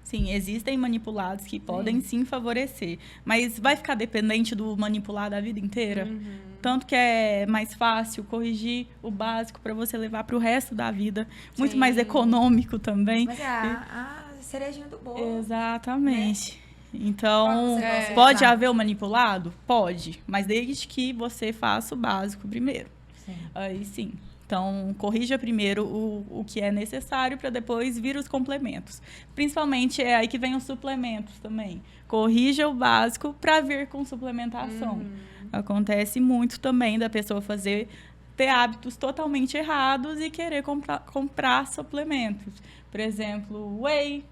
Sim, existem manipulados que podem sim favorecer, mas vai ficar dependente do manipulado a vida inteira? Tanto que é mais fácil corrigir o básico para você levar para o resto da vida, muito mais econômico também. Mas é a cerejinha do bolo. Exatamente. Qual Então, você gosta de pode usar? haver o manipulado? Pode, mas desde que você faça o básico primeiro. Sim. Aí sim. Então, corrija primeiro o que é necessário para depois vir os complementos. Principalmente é aí que vem os suplementos também. Corrija o básico para vir com suplementação. Acontece muito também da pessoa fazer ter hábitos totalmente errados e querer comprar suplementos. Por exemplo, whey.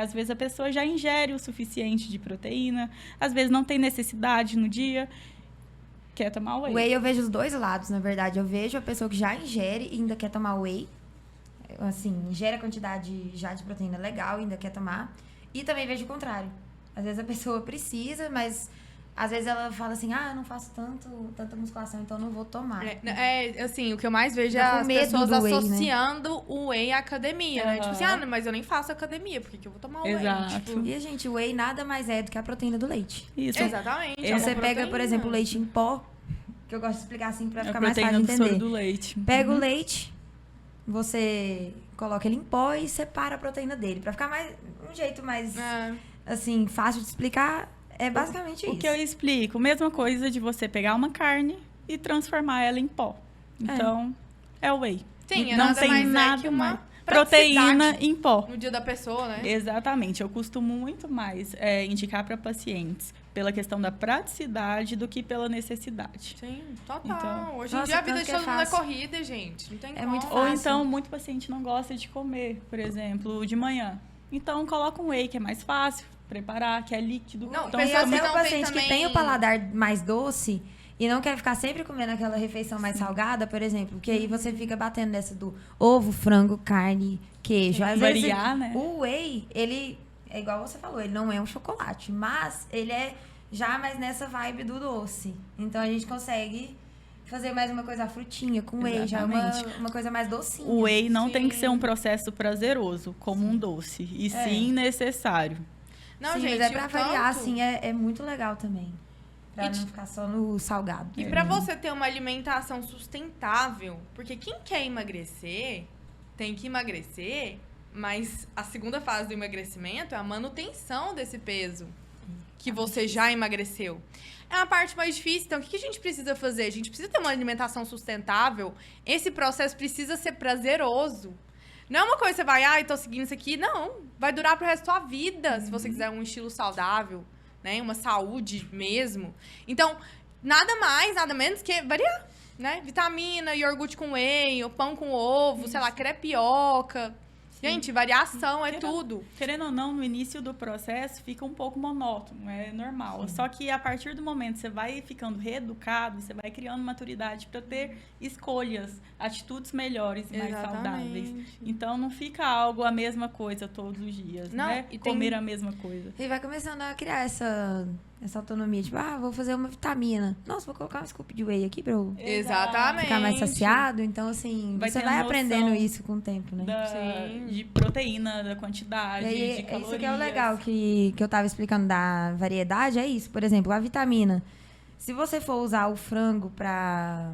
Às vezes a pessoa já ingere o suficiente de proteína, às vezes não tem necessidade no dia, quer tomar whey. Whey eu vejo os dois lados, na verdade. Eu vejo a pessoa que já ingere e ainda quer tomar whey. Assim, ingere a quantidade já de proteína legal e ainda quer tomar. E também vejo o contrário. Às vezes a pessoa precisa, mas às vezes ela fala assim, eu não faço tanta musculação, então não vou tomar. Assim, o que eu mais vejo é Fica com as medo pessoas do whey, associando o whey à academia, né? Tipo assim, mas eu nem faço academia, por que eu vou tomar whey? Exato. Tipo, E, gente, o whey nada mais é do que a proteína do leite. Isso. exatamente. é uma Você pega, por proteína. exemplo, o leite em pó, que eu gosto de explicar assim pra A ficar mais proteína fácil de do soro entender. do leite. Pega o leite, você coloca ele em pó e separa a proteína dele. Pra ficar um jeito mais, assim, fácil de explicar, é basicamente isso. O que eu explico, mesma coisa de você pegar uma carne e transformar ela em pó. Então, é o whey. Sim, não nada tem mais nada que uma mais. praticidade Proteína em pó. no dia da pessoa, né? Exatamente. Eu costumo muito mais indicar para pacientes pela questão da praticidade do que pela necessidade. Sim, total. Então, Hoje em nossa, dia a vida tanto de que é todo mundo é fácil. corrida, gente. Não tem É como. muito Ou fácil. então, muito paciente não gosta de comer, por exemplo, de manhã. Então, coloca um whey, que é mais fácil preparar, que é líquido. Não, então, E pessoas até que o não tem paciente também- que tem o paladar mais doce e não quer ficar sempre comendo aquela refeição mais salgada, por exemplo, porque aí você fica batendo nessa do ovo, frango, carne, queijo. Às vezes, variar, né? o whey, ele é igual você falou, ele não é um chocolate, mas ele é já mais nessa vibe do doce. Então a gente consegue fazer mais uma coisa frutinha com whey, já é Exatamente. uma coisa mais docinha. O whey não Sim. tem que ser um processo prazeroso, como um doce, e sim necessário. Não, Sim, gente, mas é pra o variar, tanto- assim, é muito legal também. Pra não ficar só no salgado. E pra você ter uma alimentação sustentável, porque quem quer emagrecer, tem que emagrecer, mas a segunda fase do emagrecimento é a manutenção desse peso que você já emagreceu. É a parte mais difícil. Então, o que a gente precisa fazer? A gente precisa ter uma alimentação sustentável. Esse processo precisa ser prazeroso. Não é uma coisa que você vai, tô seguindo isso aqui. Não, vai durar pro resto da sua vida, se você quiser um estilo saudável, né? Uma saúde mesmo. Então, nada mais, nada menos que variar, né? Vitamina, iogurte com whey, ou pão com ovo, sei lá, crepioca. Gente, variação é tudo. Querendo ou não, no início do processo fica um pouco monótono, é normal. Só que a partir do momento que você vai ficando reeducado, você vai criando maturidade para ter escolhas, atitudes melhores e mais saudáveis. Então não fica algo a mesma coisa todos os dias, Não, né? e Comer tem- a mesma coisa. E vai começando a criar essa autonomia. Tipo, vou fazer uma vitamina. Nossa, vou colocar um scoop de whey aqui pra eu Exatamente. ficar mais saciado. Então, assim, Vai você ter vai a aprendendo noção isso com o tempo, né? Sim. De proteína, da quantidade, E aí, de calorias. isso que é o legal que eu tava explicando da variedade, é isso. Por exemplo, a vitamina. Se você for usar o frango pra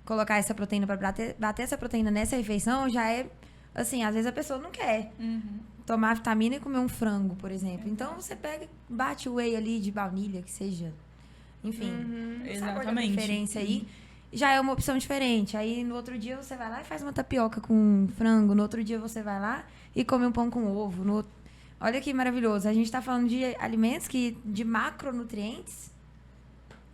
colocar essa proteína, pra bater essa proteína nessa refeição, já é, assim, às vezes a pessoa não quer tomar vitamina e comer um frango, por exemplo. Então, você pega, bate o whey ali de baunilha, que seja, enfim, o sabor da Exatamente. preferência aí. Já é uma opção diferente. Aí, no outro dia, você vai lá e faz uma tapioca com frango. No outro dia, você vai lá e come um pão com ovo. Olha que maravilhoso. A gente tá falando de alimentos de macronutrientes,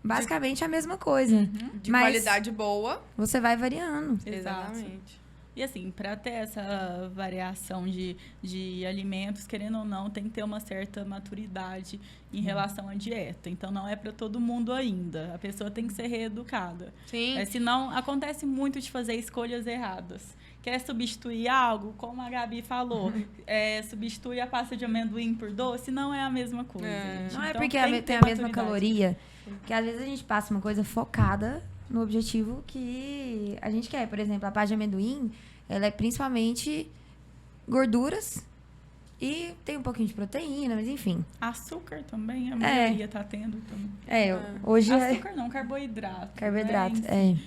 basicamente a mesma coisa. De Mas qualidade boa. você vai variando. Exato. Exatamente. E assim, para ter essa variação de alimentos, querendo ou não, tem que ter uma certa maturidade em relação à dieta. Então, não é para todo mundo ainda. A pessoa tem que ser reeducada. Sim. Senão, acontece muito de fazer escolhas erradas. Quer substituir algo, como a Gabi falou, substitui a pasta de amendoim por doce, não é a mesma coisa. gente. Não é Então, porque tem que tem ter a mesma maturidade. caloria, que às vezes a gente passa uma coisa focada no objetivo que a gente quer. Por exemplo, a pasta de amendoim, ela é principalmente gorduras e tem um pouquinho de proteína, mas enfim. Açúcar também, a maioria tá tendo também. Hoje é Açúcar não, carboidrato. carboidrato. Né?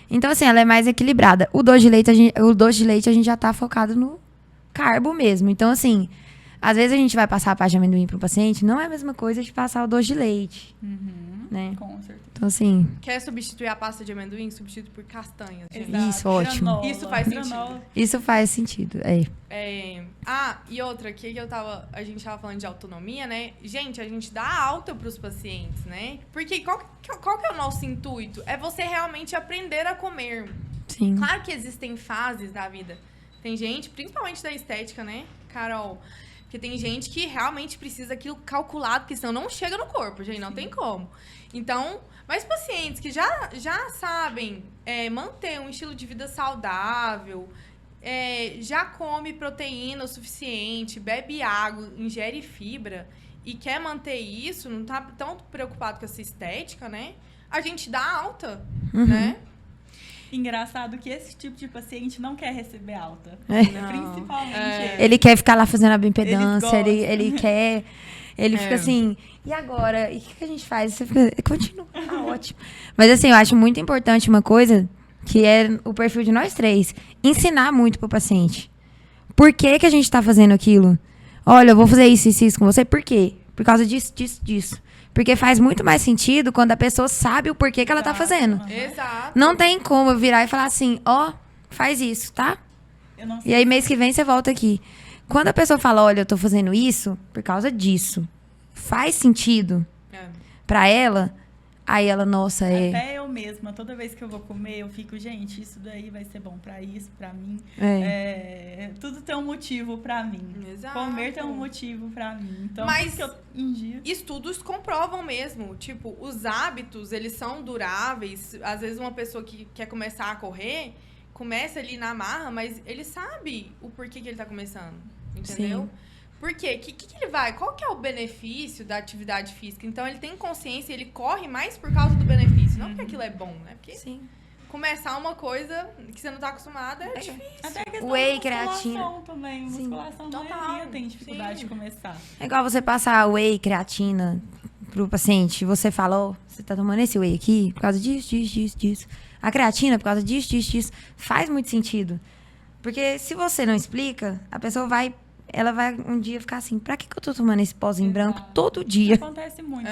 Então, assim, ela é mais equilibrada. O doce de leite, a gente já tá focado no carbo mesmo. Então, assim, Às vezes a gente vai passar a pasta de amendoim pro paciente, não é a mesma coisa de passar o doce de leite, né? Com certeza. Então, assim... Quer substituir a pasta de amendoim? Substitui por castanhas. Gente. Exato. Isso, ótimo. Granola, Isso faz sentido. granola. Isso faz sentido, E outra aqui que a gente tava falando de autonomia, né? Gente, a gente dá alta pros pacientes, né? Porque qual que é o nosso intuito? É você realmente aprender a comer. Sim. Claro que existem fases da vida. Tem gente, principalmente da estética, né, Carol? Porque tem gente que realmente precisa daquilo calculado, porque senão não chega no corpo, gente, não tem como. Então, mas pacientes que já sabem manter um estilo de vida saudável, já come proteína o suficiente, bebe água, ingere fibra e quer manter isso, não tá tão preocupado com essa estética, né? A gente dá alta, né? Engraçado que esse tipo de paciente não quer receber alta. Não. Principalmente Ele quer ficar lá fazendo a bioimpedância, Eles ele quer... Ele fica assim, e agora? E o que a gente faz? Você fica, continua, tá ótimo. Mas assim, eu acho muito importante uma coisa, que é o perfil de nós três. Ensinar muito pro paciente. Por que a gente tá fazendo aquilo? Olha, eu vou fazer isso com você. Por quê? Por causa disso, disso, disso. Porque faz muito mais sentido quando a pessoa sabe o porquê que ela tá fazendo. Exato. Não tem como eu virar e falar assim, faz isso, tá? E aí, mês que vem, você volta aqui. Quando a pessoa fala, olha, eu tô fazendo isso por causa disso, faz sentido pra ela, aí ela, nossa, Até eu mesma, toda vez que eu vou comer, eu fico, gente, isso daí vai ser bom pra isso, pra mim. Tudo tem um motivo pra mim. Exato. Comer tem um motivo pra mim. Então, mas que eu ingiro. Estudos comprovam mesmo, tipo, os hábitos, eles são duráveis. Às vezes uma pessoa que quer começar a correr, começa ali na marra, mas ele sabe o porquê que ele tá começando, entendeu? Sim. Por quê? Que ele vai? Qual que é o benefício da atividade física? Então, ele tem consciência, ele corre mais por causa do benefício, não porque aquilo é bom, né? Porque Sim. começar uma coisa que você não tá acostumada é difícil. Até a questão Whey, da musculação creatina. também. Sim. Musculação da Total. maioria tem dificuldade Sim. de começar. É igual você passar whey, creatina pro paciente. Você fala, você tá tomando esse whey aqui por causa disso, disso, disso, disso. A creatina por causa disso, disso, disso. Faz muito sentido. Porque se você não explica, a pessoa ela vai um dia ficar assim, pra que eu tô tomando esse pozinho branco todo dia? Acontece muito.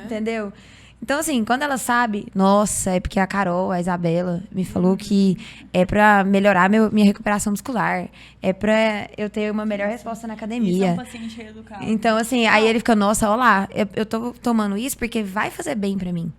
Entendeu? Então, assim, quando ela sabe, nossa, é porque a Carol, a Isabela, me falou que é pra melhorar minha recuperação muscular. É pra eu ter uma melhor resposta na Isso é academia. um paciente reeducado. Então, assim, aí ele fica, nossa, olha lá, eu tô tomando isso porque vai fazer bem pra mim.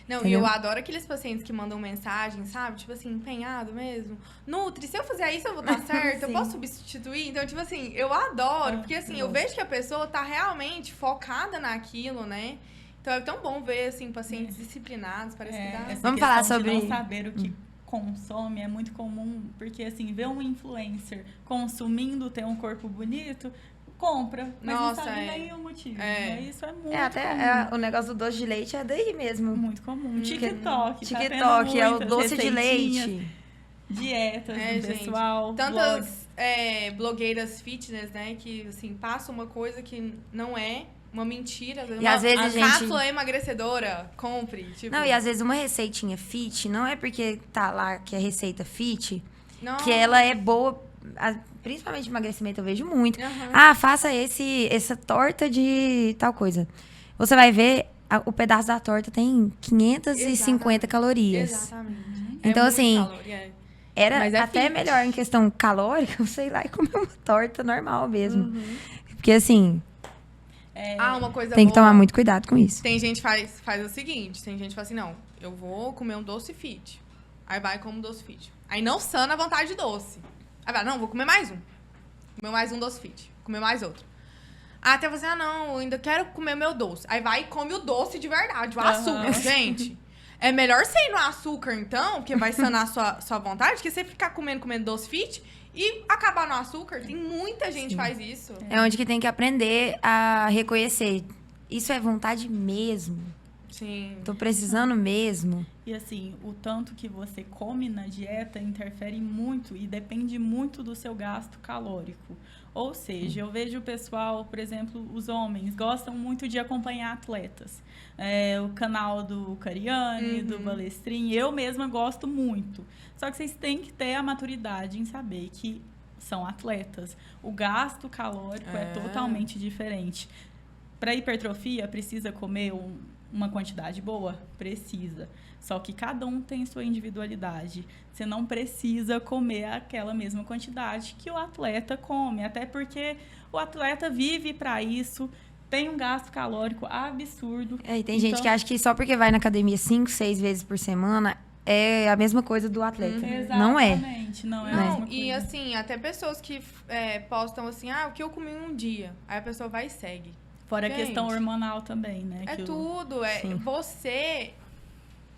Não, Entendeu? e eu adoro aqueles pacientes que mandam mensagem, sabe? Tipo assim, empenhado mesmo. Nutri, se eu fizer isso, eu vou estar certo? Eu Sim. posso substituir? Então, tipo assim, eu adoro. Porque assim, eu vejo que a pessoa tá realmente focada naquilo, né? Então, é tão bom ver, assim, pacientes disciplinados. Parece que dá... Essa Vamos falar questão de sobre- não saber o que consome é muito comum, porque assim, ver um influencer consumindo ter um corpo bonito, compra, mas Nossa, não sabe nem o motivo. É. Né? Isso é muito Até o negócio do doce de leite é daí mesmo. muito comum. TikTok, tá tendo TikTok, é o muitas doce de receitinhas, leite. Dietas do gente. pessoal, blogs. Tantas blogueiras fitness, né? Que, assim, passam uma coisa que não é... Uma mentira. E às vezes a gente- cápsula emagrecedora, compre. Tipo, Não, e às vezes uma receitinha fit, não é porque tá lá que é receita fit, não. que ela é boa, principalmente emagrecimento eu vejo muito. Aham. Ah, faça essa torta de tal coisa. Você vai ver, o pedaço da torta tem 550 calorias. Exatamente. Então, muito assim, calórico, Era Mas é até fit. melhor em questão calórica, você ir lá e comer uma torta normal mesmo. Uhum. Porque, assim, Uma coisa tem que boa. tomar muito cuidado com isso. Tem gente que faz o seguinte, tem gente que fala assim, não, eu vou comer um doce fit. Aí vai e come um doce fit. Aí não sana a vontade de doce. Aí vai, não, vou comer mais um. Comer mais um doce fit. Comer mais outro. Aí até você, não, eu ainda quero comer meu doce. Aí vai e come o doce de verdade, o açúcar, gente. É melhor você ir no açúcar, então, porque vai sanar sua vontade, que você ficar comendo doce fit e acabar no açúcar. Tem muita gente que faz isso. É onde que tem que aprender a reconhecer. Isso é vontade mesmo. Sim. Tô precisando mesmo. E assim, o tanto que você come na dieta interfere muito e depende muito do seu gasto calórico. Ou seja, eu vejo o pessoal, por exemplo, os homens gostam muito de acompanhar atletas. O canal do Cariani, do Balestrin, eu mesma gosto muito. Só que vocês têm que ter a maturidade em saber que são atletas. O gasto calórico é totalmente diferente. Para hipertrofia, precisa comer uma quantidade boa? Precisa. Só que cada um tem sua individualidade. Você não precisa comer aquela mesma quantidade que o atleta come, até porque o atleta vive para isso, tem um gasto calórico absurdo. E tem gente que acha que só porque vai na academia 5, 6 vezes por semana é a mesma coisa do atleta. Não é. Exatamente, não é a mesma coisa. E assim, até pessoas que postam assim, o que eu comi um dia. Aí a pessoa vai e segue. Fora a questão hormonal também, né? Tudo. Você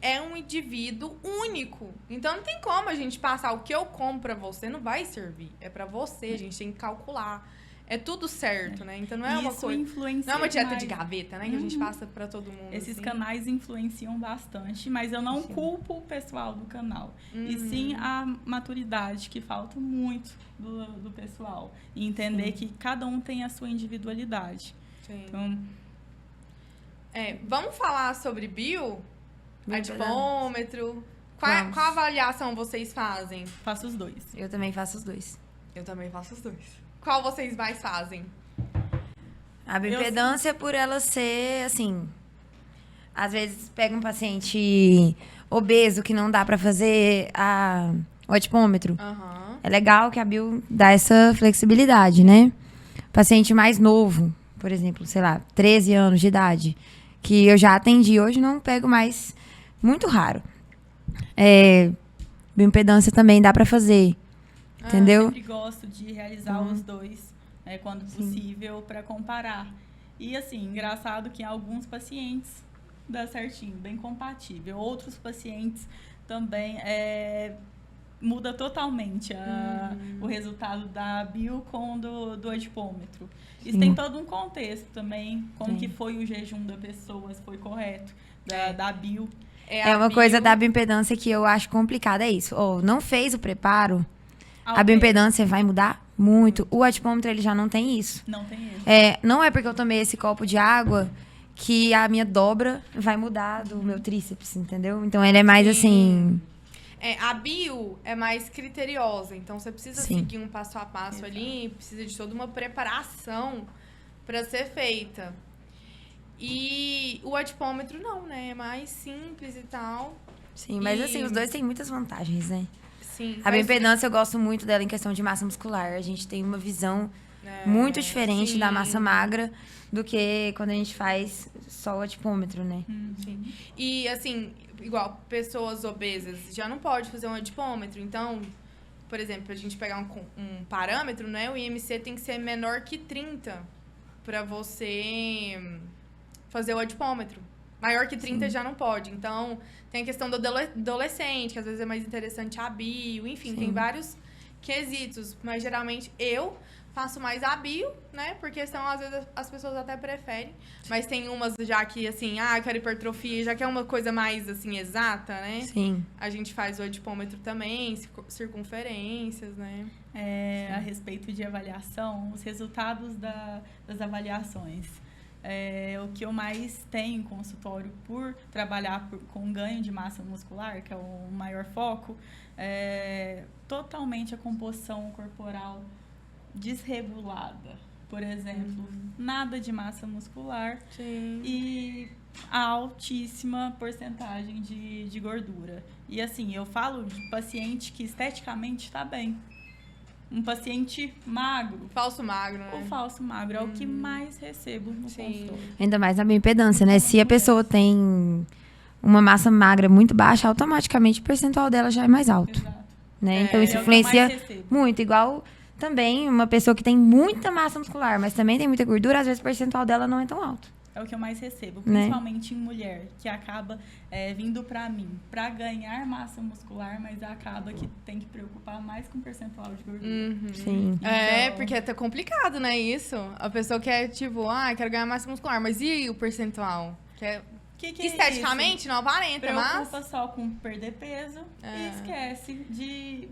é um indivíduo único. Então não tem como a gente passar o que eu como pra você, não vai servir. É pra você, a gente tem que calcular. É tudo certo, né? Então não é uma coisa. Não é uma dieta de gaveta, né? Que a gente passa pra todo mundo. Esses canais influenciam bastante, mas eu não culpo o pessoal do canal. E sim a maturidade, que falta muito do pessoal. E entender que cada um tem a sua individualidade. Sim. Então, vamos falar sobre adipômetro. Qual avaliação vocês fazem? Faço os dois. Eu também faço os dois. Eu também faço os dois. Qual vocês mais fazem? A bioimpedância, por ela ser, assim... Às vezes, pega um paciente obeso que não dá pra fazer o adipômetro. É legal que a bio dá essa flexibilidade, né? Paciente mais novo, por exemplo, sei lá, 13 anos de idade, que eu já atendi, hoje não pego mais, muito raro. Bioimpedância também dá pra fazer. Entendeu? Eu sempre gosto de realizar os dois, quando possível, para comparar. E, assim, engraçado que em alguns pacientes dá certinho, bem compatível. Outros pacientes também muda totalmente o resultado da bio com do adipômetro. Isso tem todo um contexto também, como que foi o jejum da pessoa, se foi correto, da bio. Uma coisa da bioimpedância que eu acho complicada, é isso. Não fez o preparo... A bioimpedância vai mudar muito. O adipômetro, ele já não tem isso. Não tem isso. Não é porque eu tomei esse copo de água que a minha dobra vai mudar do meu tríceps, entendeu? Então, ele é mais assim... A bio é mais criteriosa. Então, você precisa seguir um passo a passo ali. Precisa de toda uma preparação para ser feita. E o adipômetro não, né? É mais simples e tal. Sim, mas assim, os dois têm muitas vantagens, né? Sim, a bioimpedância, eu gosto muito dela em questão de massa muscular. A gente tem uma visão muito diferente da massa magra do que quando a gente faz só o adipômetro, né? Sim. E, assim, igual pessoas obesas já não pode fazer um adipômetro. Então, por exemplo, pra gente pegar um parâmetro, né? O IMC tem que ser menor que 30 para você fazer o adipômetro. Maior que 30 já não pode. Então, tem a questão do adolescente, que às vezes é mais interessante a bio. Enfim, tem vários quesitos. Mas, geralmente, eu faço mais a bio, né? Porque senão, às vezes, as pessoas até preferem. Mas tem umas já que, assim, quero hipertrofia, já que é uma coisa mais, assim, exata, né? Sim. A gente faz o adipômetro também, circunferências, né? A respeito de avaliação, os resultados das avaliações. O que eu mais tenho em consultório por trabalhar com ganho de massa muscular, que é o maior foco, totalmente a composição corporal desregulada. Por exemplo, nada de massa muscular e a altíssima porcentagem de gordura. E assim, eu falo de paciente que esteticamente está bem. Um paciente magro. Falso magro, né? O falso magro é o que mais recebo no consultório. Ainda mais na bioimpedância, né? Se a pessoa tem uma massa magra muito baixa, automaticamente o percentual dela já é mais alto. Exato. Né? Então, isso influencia muito. Igual também uma pessoa que tem muita massa muscular, mas também tem muita gordura, às vezes o percentual dela não é tão alto. É o que eu mais recebo, principalmente em mulher, que acaba vindo pra mim pra ganhar massa muscular, mas acaba que tem que preocupar mais com o percentual de gordura. Sim. Então... porque é até complicado, né, isso? A pessoa quer, tipo, quero ganhar massa muscular, mas e o percentual? Que esteticamente não aparenta, preocupa só com perder peso e esquece de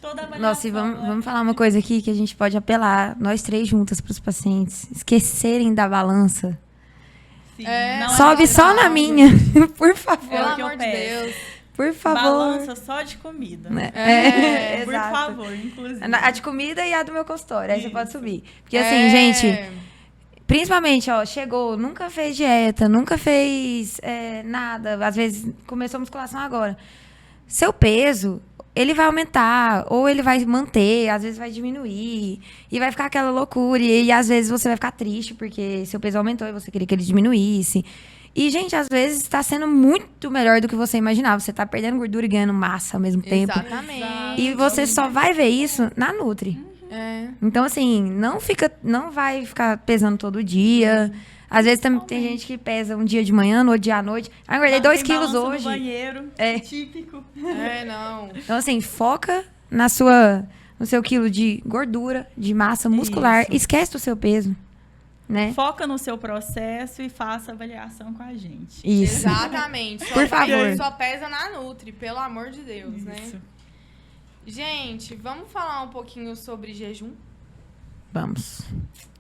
toda a avaliação. Nossa, e vamos falar uma coisa aqui que a gente pode apelar, nós três juntas, pros pacientes esquecerem da balança. Sim, sobe só na minha, por favor. Pelo amor de Deus. Por favor. Balança só de comida. Por exato. favor, inclusive. A de comida e a do meu consultório. Aí você pode subir. Porque, É. assim, gente, principalmente, ó, chegou, nunca fez dieta, nunca fez nada. Às vezes, começou a musculação agora. Seu peso, ele vai aumentar, ou ele vai manter, às vezes vai diminuir. E vai ficar aquela loucura. E às vezes você vai ficar triste, porque seu peso aumentou e você queria que ele diminuísse. E, gente, às vezes está sendo muito melhor do que você imaginava. Você está perdendo gordura e ganhando massa ao mesmo tempo. Exatamente. E você só vai ver isso na Nutri. É. Então, assim, não vai ficar pesando todo dia. Às vezes tem gente que pesa um dia de manhã, no outro dia à noite. Ah, engordei 2 quilos hoje. No banheiro, típico. Não. Então, assim, foca no seu quilo de gordura, de massa muscular. Isso. Esquece do seu peso, né? Foca no seu processo e faça avaliação com a gente. Isso. Exatamente. Por favor. Só pesa na Nutri, pelo amor de Deus, né? Isso. Gente, vamos falar um pouquinho sobre jejum? Vamos.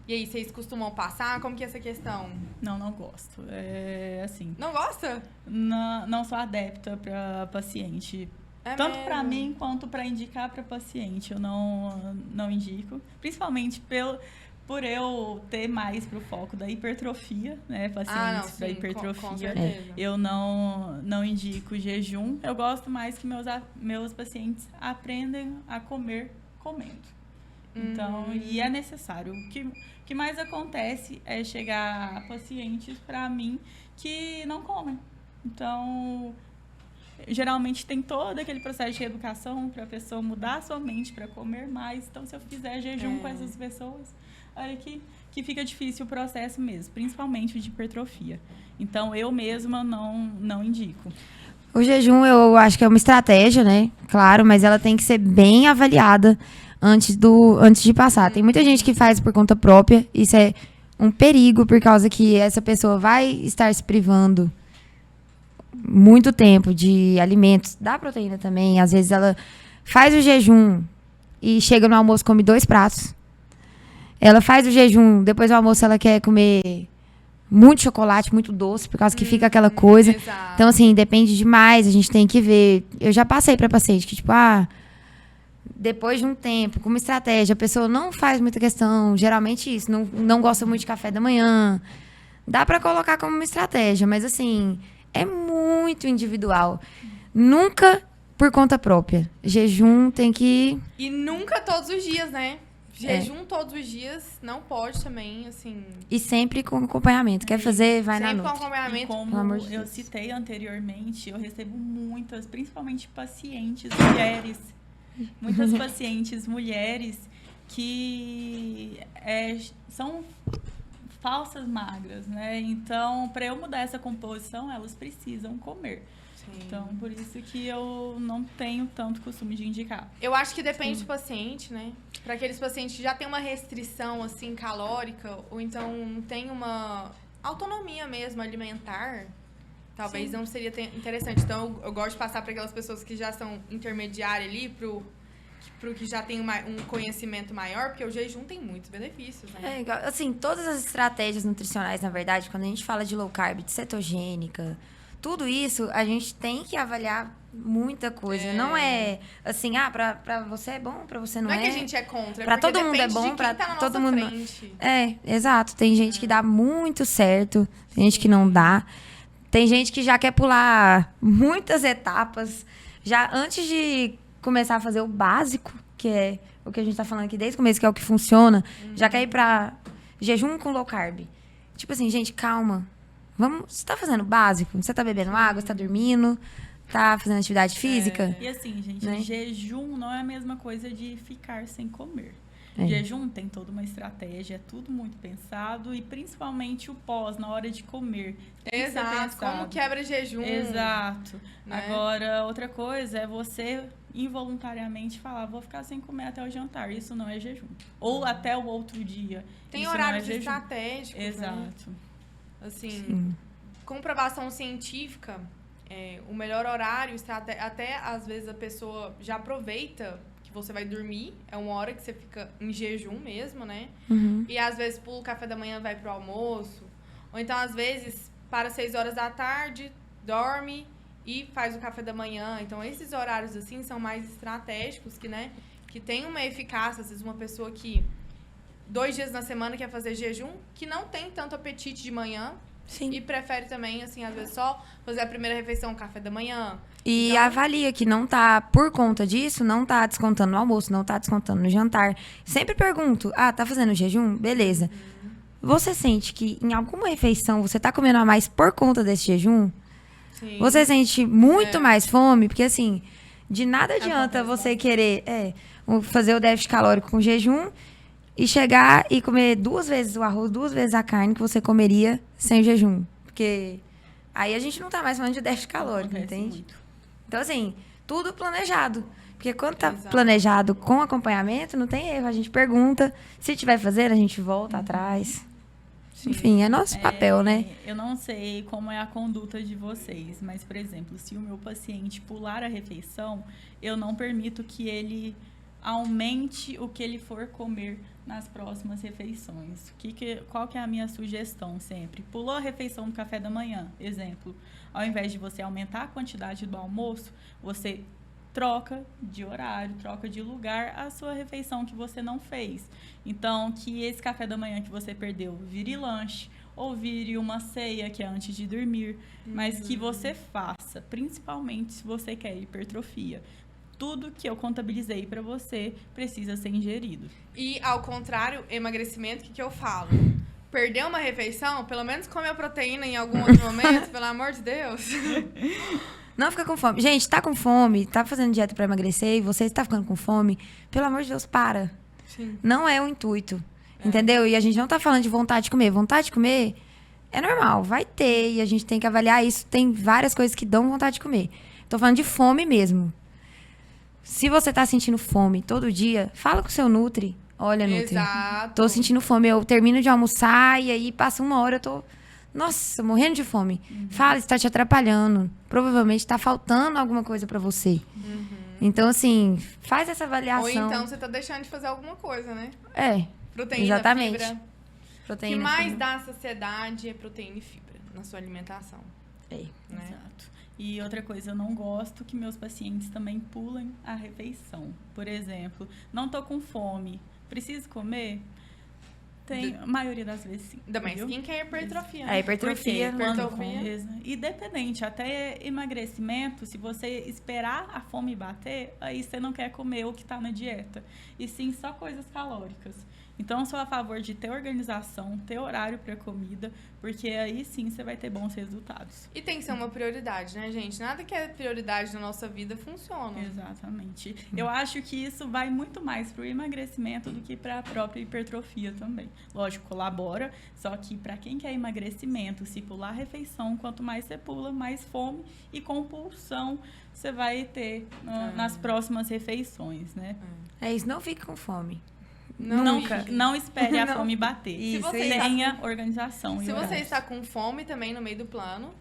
E aí, vocês costumam passar? Como que é essa questão? Não gosto. É assim, Não gosta? não sou adepta para paciente. É Tanto mesmo? para mim quanto para indicar para paciente, eu não indico. Principalmente por eu ter mais pro foco da hipertrofia, né? Pacientes para hipertrofia. Com certeza. Eu não indico jejum. Eu gosto mais que meus pacientes aprendem a comer comendo. Então, e é necessário. O que mais acontece é chegar pacientes para mim que não comem. Então, geralmente tem todo aquele processo de reeducação para a pessoa mudar a sua mente para comer mais. Então, se eu fizer jejum com essas pessoas, aí que fica difícil o processo mesmo, principalmente o de hipertrofia. Então, eu mesma não indico. O jejum, eu acho que é uma estratégia, né? Claro, mas ela tem que ser bem avaliada antes de passar. Tem muita gente que faz por conta própria. Isso é um perigo, por causa que essa pessoa vai estar se privando muito tempo de alimentos, da proteína também. Às vezes ela faz o jejum e chega no almoço e come 2 pratos. Ela faz o jejum, depois do almoço ela quer comer muito chocolate, muito doce, por causa que fica aquela coisa. Exato. Então, assim, depende demais, a gente tem que ver. Eu já passei pra paciente que, tipo, depois de um tempo, com uma estratégia, a pessoa não faz muita questão, geralmente isso, não gosta muito de café da manhã. Dá pra colocar como uma estratégia, mas, assim, é muito individual. Nunca por conta própria. Jejum tem que... E nunca todos os dias, né? Jejum todos os dias não pode também, assim... E sempre com acompanhamento. Quer fazer, vai na Sempre com Nutri. E acompanhamento. Pelo como amor de eu Deus. citei anteriormente, eu recebo muitas, principalmente pacientes mulheres, muitas pacientes mulheres que são falsas magras, né? Então, para eu mudar essa composição, elas precisam comer. Sim. Então, por isso que eu não tenho tanto costume de indicar. Eu acho que depende do paciente, né? Para aqueles pacientes que já tem uma restrição, assim, calórica, ou então não tem uma autonomia mesmo alimentar, talvez não seria interessante. Então, eu gosto de passar para aquelas pessoas que já são intermediárias ali, pro que já tem um conhecimento maior, porque o jejum tem muitos benefícios, né? Igual, assim, todas as estratégias nutricionais, na verdade, quando a gente fala de low carb, de cetogênica, tudo isso, a gente tem que avaliar muita coisa. Não é assim, pra você é bom, pra você não é. Não é que a gente é contra, Pra porque todo mundo é depende bom, de quem pra tá na todo nossa mundo. frente. Exato. Tem gente que dá muito certo, tem gente que não dá. Tem gente que já quer pular muitas etapas, já antes de começar a fazer o básico, que é o que a gente tá falando aqui desde o começo, que é o que funciona, já quer ir pra jejum com low carb. Tipo assim, gente, calma. Você tá fazendo o básico? Você tá bebendo água? Você tá dormindo? Tá fazendo atividade física? E assim, gente, Né? jejum não é a mesma coisa de ficar sem comer. É. Jejum tem toda uma estratégia, é tudo muito pensado e principalmente o pós, na hora de comer. Tem que ser Exato. Como pensado. quebra jejum. Exato. Né? Agora, outra coisa é você involuntariamente falar, vou ficar sem comer até o jantar. Isso não é jejum. Ou até o outro dia. Tem Isso horários não é jejum. estratégicos, né? Exato. Assim, Sim. comprovação científica, o melhor horário, até às vezes a pessoa já aproveita que você vai dormir, é uma hora que você fica em jejum mesmo, né? Uhum. E às vezes pula o café da manhã, vai pro almoço. Ou então, às vezes, para 6 horas da tarde, dorme e faz o café da manhã. Então, esses horários, assim, são mais estratégicos, que, né, que tem uma eficácia. Às vezes, uma pessoa que 2 dias na semana quer fazer jejum, que não tem tanto apetite de manhã. Sim. E prefere também, assim, às vezes só fazer a primeira refeição, o café da manhã. E então, avalia que não tá, por conta disso, não tá descontando no almoço, não tá descontando no jantar. Sempre pergunto, tá fazendo jejum? Beleza. Você sente que em alguma refeição você tá comendo a mais por conta desse jejum? sim. Você sente muito mais fome? Porque, assim, de nada adianta Acontece você querer fazer o déficit calórico com jejum e chegar e comer 2 vezes o arroz, 2 vezes a carne que você comeria sem jejum. Porque aí a gente não tá mais falando de déficit calórico, Acontece entende? muito. Então, assim, tudo planejado. Porque quando tá Exato. planejado com acompanhamento, não tem erro. A gente pergunta. Se tiver fazendo, a gente volta atrás. Sim. Enfim, é nosso papel, né? Eu não sei como é a conduta de vocês, mas, por exemplo, se o meu paciente pular a refeição, eu não permito que ele aumente o que ele for comer nas próximas refeições. Qual que é a minha sugestão sempre? Pulou a refeição do café da manhã, exemplo. Ao invés de você aumentar a quantidade do almoço, você troca de horário, troca de lugar a sua refeição que você não fez. Então, que esse café da manhã que você perdeu vire lanche ou vire uma ceia, que é antes de dormir, mas que você faça, principalmente se você quer hipertrofia. Tudo que eu contabilizei para você precisa ser ingerido. E, ao contrário, emagrecimento, o que eu falo? Perder uma refeição, pelo menos come a proteína em algum outro momento, pelo amor de Deus. Não fica com fome. Gente, tá com fome, tá fazendo dieta pra emagrecer e você está ficando com fome, pelo amor de Deus, para. Sim. Não é o intuito, entendeu? E a gente não tá falando de vontade de comer. Vontade de comer é normal, vai ter. E a gente tem que avaliar isso. Tem várias coisas que dão vontade de comer. Tô falando de fome mesmo. Se você tá sentindo fome todo dia, fala com o seu Nutri. Olha, Nutri, Exato. tô sentindo fome. Eu termino de almoçar e aí passa 1 hora, eu tô... Nossa, morrendo de fome. Fala, isso tá te atrapalhando. Provavelmente tá faltando alguma coisa pra você. Então, assim, faz essa avaliação. Ou então você tá deixando de fazer alguma coisa, né? É, Proteína, exatamente. fibra. O Proteína. que mais fibra. dá saciedade é proteína e fibra na sua alimentação. É. Né? Exato. E outra coisa, eu não gosto que meus pacientes também pulem a refeição. Por exemplo, não tô com fome, preciso comer? Tem, a maioria das vezes sim. Ainda mais viu? quem quer hipertrofia. A Né? hipertrofia. Porque quando Hipertrofia. independente, até emagrecimento, se você esperar a fome bater, aí você não quer comer o que está na dieta. E sim só coisas calóricas. Então, eu sou a favor de ter organização, ter horário para comida, porque aí sim você vai ter bons resultados. E tem que ser uma prioridade, né, gente? Nada que é prioridade na nossa vida funciona. Exatamente. Eu acho que isso vai muito mais para o emagrecimento do que para a própria hipertrofia também. Lógico, colabora, só que para quem quer emagrecimento, se pular a refeição, quanto mais você pula, mais fome e compulsão você vai ter nas próximas refeições, né? É isso, não fique com fome. Nunca. Não espere a Não. fome bater. Isso, Tenha organização. Se e você horários. está com fome também no meio do plano,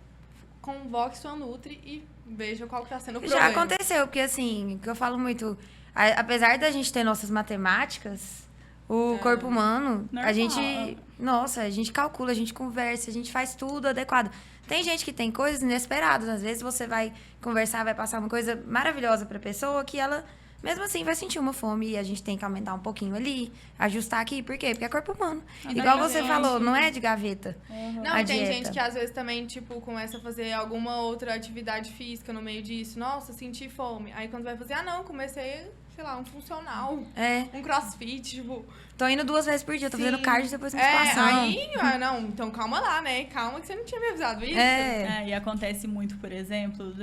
convoque sua Nutri e veja qual que está sendo o Já problema. aconteceu, porque assim, que eu falo muito, apesar da gente ter nossas matemáticas, o corpo humano, Normal. a gente calcula, a gente conversa, a gente faz tudo adequado. Tem gente que tem coisas inesperadas, às vezes você vai conversar, vai passar uma coisa maravilhosa pra pessoa que ela, mesmo assim, vai sentir uma fome e a gente tem que aumentar um pouquinho ali, ajustar aqui, por quê? Porque é corpo humano. Igual você gente. falou, não é de gaveta. Não, a tem dieta. gente que às vezes também, tipo, começa a fazer alguma outra atividade física no meio disso. Nossa, senti fome. Aí quando vai fazer, não, comecei, sei lá, um funcional, É, um crossfit, tipo... tô indo 2 vezes por dia, tô fazendo Sim. cardio depois musculação. Não, então calma lá, né? Calma que você não tinha me avisado isso. E acontece muito, por exemplo,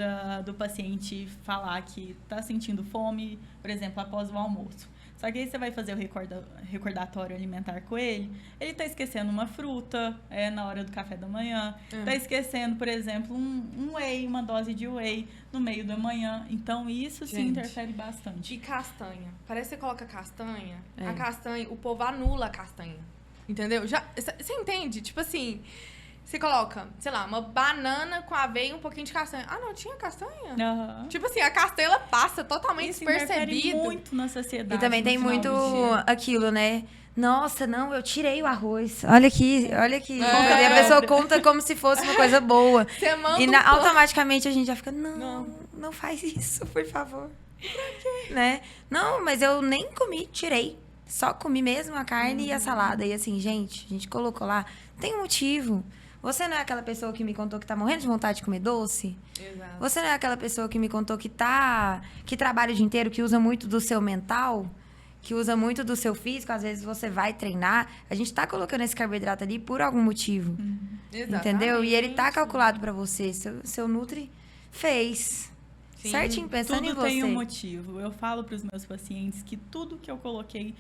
do paciente falar que está sentindo fome, por exemplo, após o almoço. Só que aí você vai fazer o recordatório alimentar com ele, ele está esquecendo uma fruta na hora do café da manhã, está esquecendo, por exemplo, um whey, uma dose de whey no meio da manhã. Então, isso sim Gente. interfere bastante. E castanha. Parece que você coloca castanha. É. A castanha, o povo anula a castanha. Entendeu? Você entende? Tipo assim, você coloca, sei lá, uma banana com aveia e um pouquinho de castanha. Ah, não tinha castanha? Aham. Tipo assim, a castanha ela passa totalmente Isso interfere despercebido. muito na sociedade. E também tem no final muito do dia. aquilo, né? Nossa, não, eu tirei o arroz. Olha aqui. E a pessoa conta como se fosse uma coisa boa. Você manda E automaticamente a gente já fica, não faz isso, por favor. Né? Não, mas eu nem comi, tirei. Só comi mesmo a carne e a salada. E assim, gente, a gente colocou lá. Tem um motivo. Você não é aquela pessoa que me contou que tá morrendo de vontade de comer doce? Exato. Você não é aquela pessoa que me contou que trabalha o dia inteiro, que usa muito do seu mental? Que usa muito do seu físico? Às vezes você vai treinar. A gente tá colocando esse carboidrato ali por algum motivo. Entendeu? E ele tá calculado pra você. Seu Nutri fez. Sim. Certinho, pensando em Tudo você. tem um motivo. Eu falo para os meus pacientes que tudo que eu coloquei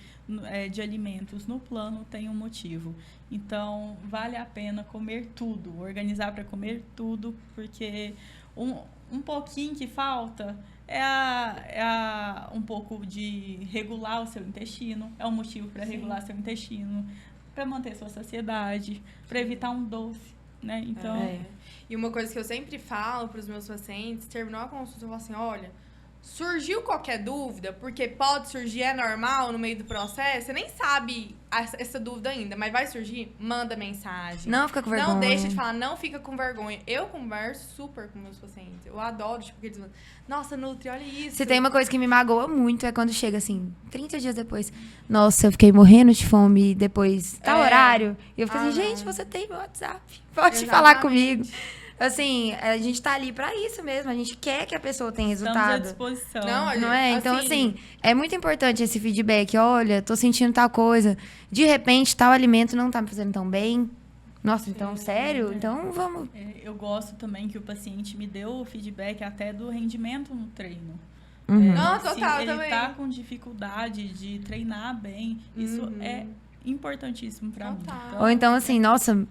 de alimentos no plano tem um motivo. Então, vale a pena comer tudo, organizar para comer tudo, porque um pouquinho que falta um pouco de regular o seu intestino, é um motivo para regular seu intestino, para manter sua saciedade, para evitar um doce, né? Então, E uma coisa que eu sempre falo para os meus pacientes, terminou a consulta, eu falo assim, olha, surgiu qualquer dúvida, porque pode surgir, é normal no meio do processo, você nem sabe essa dúvida ainda, mas vai surgir, manda mensagem. Não fica com vergonha. Não deixa de falar, não fica com vergonha. Eu converso super com meus pacientes, eu adoro, tipo, eles falam, nossa, Nutri, olha isso. Se tem uma coisa que me magoa muito, é quando chega assim, 30 dias depois, nossa, eu fiquei morrendo de fome depois, tal horário. E eu fico assim, gente, você tem meu WhatsApp, pode falar comigo. Assim, a gente tá ali pra isso mesmo. A gente quer que a pessoa tenha resultado. estamos à disposição. Não é? Então, assim, é muito importante esse feedback. Olha, tô sentindo tal coisa. De repente, tal alimento não tá me fazendo tão bem. Nossa, então, sério? Então, vamos... Eu gosto também que o paciente me deu o feedback até do rendimento no treino. Não, total, se ele também. tá com dificuldade de treinar bem, isso é importantíssimo pra mim. Ou então, assim, nossa...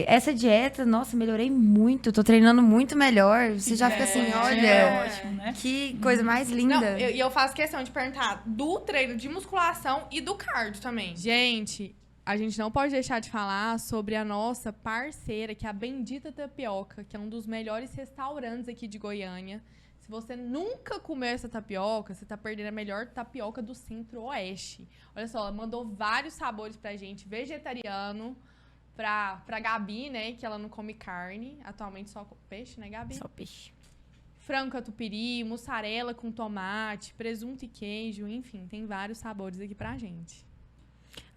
Essa dieta, nossa, melhorei muito, tô treinando muito melhor. Você já fica assim, olha, ótimo, né? que coisa mais linda. Não, eu faço questão de perguntar do treino de musculação e do cardio também. Gente, a gente não pode deixar de falar sobre a nossa parceira, que é a Bendita Tapioca, que é um dos melhores restaurantes aqui de Goiânia. Se você nunca comeu essa tapioca, você tá perdendo a melhor tapioca do Centro-Oeste. Olha só, ela mandou vários sabores pra gente, vegetariano, pra Gabi, né, que ela não come carne, atualmente só peixe, né, Gabi? Só peixe. Frango catupiry, mussarela com tomate, presunto e queijo, enfim, tem vários sabores aqui pra gente.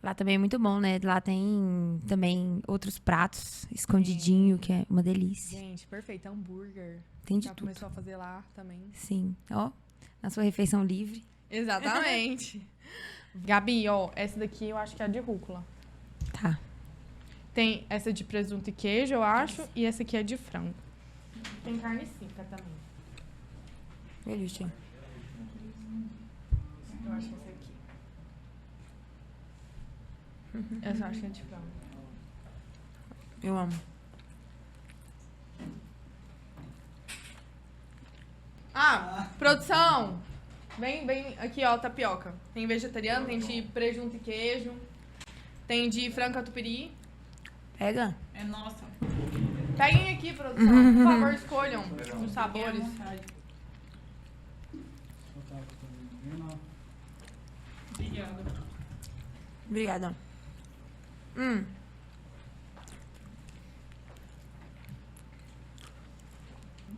Lá também é muito bom, né? Lá tem também outros pratos, escondidinho, que é uma delícia. Gente, perfeito, hambúrguer. Tem de Já tudo. começou a fazer lá também. Sim, ó, na sua refeição livre. Exatamente. Gabi, ó, essa daqui eu acho que é a de rúcula. Tá. Tem essa de presunto e queijo, eu acho, e essa aqui é de frango. Tem carne seca também. Delícia. Eu acho que essa aqui. Essa eu acho que é de frango. Eu amo. Produção! Vem aqui, ó, tapioca. Tem vegetariano, tem de presunto e queijo, tem de frango catupiry. Pega. É nossa. Peguem aqui, produção. Por favor, escolham os sabores. Obrigada.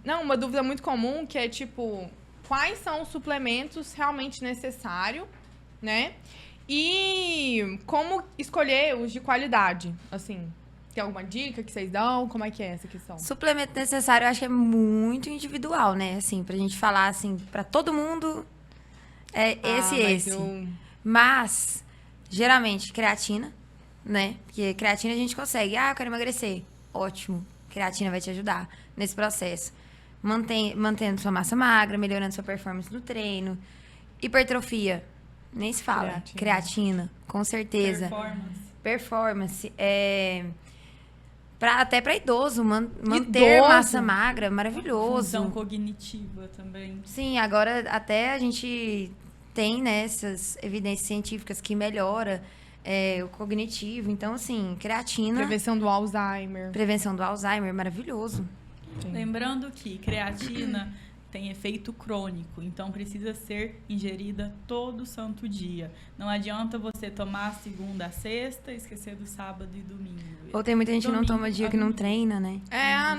Não, uma dúvida muito comum que é, tipo, quais são os suplementos realmente necessários, né? E como escolher os de qualidade, assim... Tem alguma dica que vocês dão? Como é que é essa questão? Suplemento necessário, eu acho que é muito individual, né? Assim, pra gente falar, assim, pra todo mundo, é esse. Mas, geralmente, creatina, né? Porque creatina a gente consegue. Eu quero emagrecer. Ótimo. Creatina vai te ajudar nesse processo. Mantendo sua massa magra, melhorando sua performance no treino. Hipertrofia, nem se fala. Creatina, com certeza. Performance. Até para idoso, manter massa magra, maravilhoso. Função cognitiva também. Sim, agora até a gente tem, né, essas evidências científicas que melhora o cognitivo. Então, assim, creatina... Prevenção do Alzheimer. Maravilhoso. Sim. Lembrando que creatina tem efeito crônico, então precisa ser ingerida todo santo dia. Não adianta você tomar segunda a sexta, esquecer do sábado e domingo. Ou tem muita gente que não toma dia que não treina, né?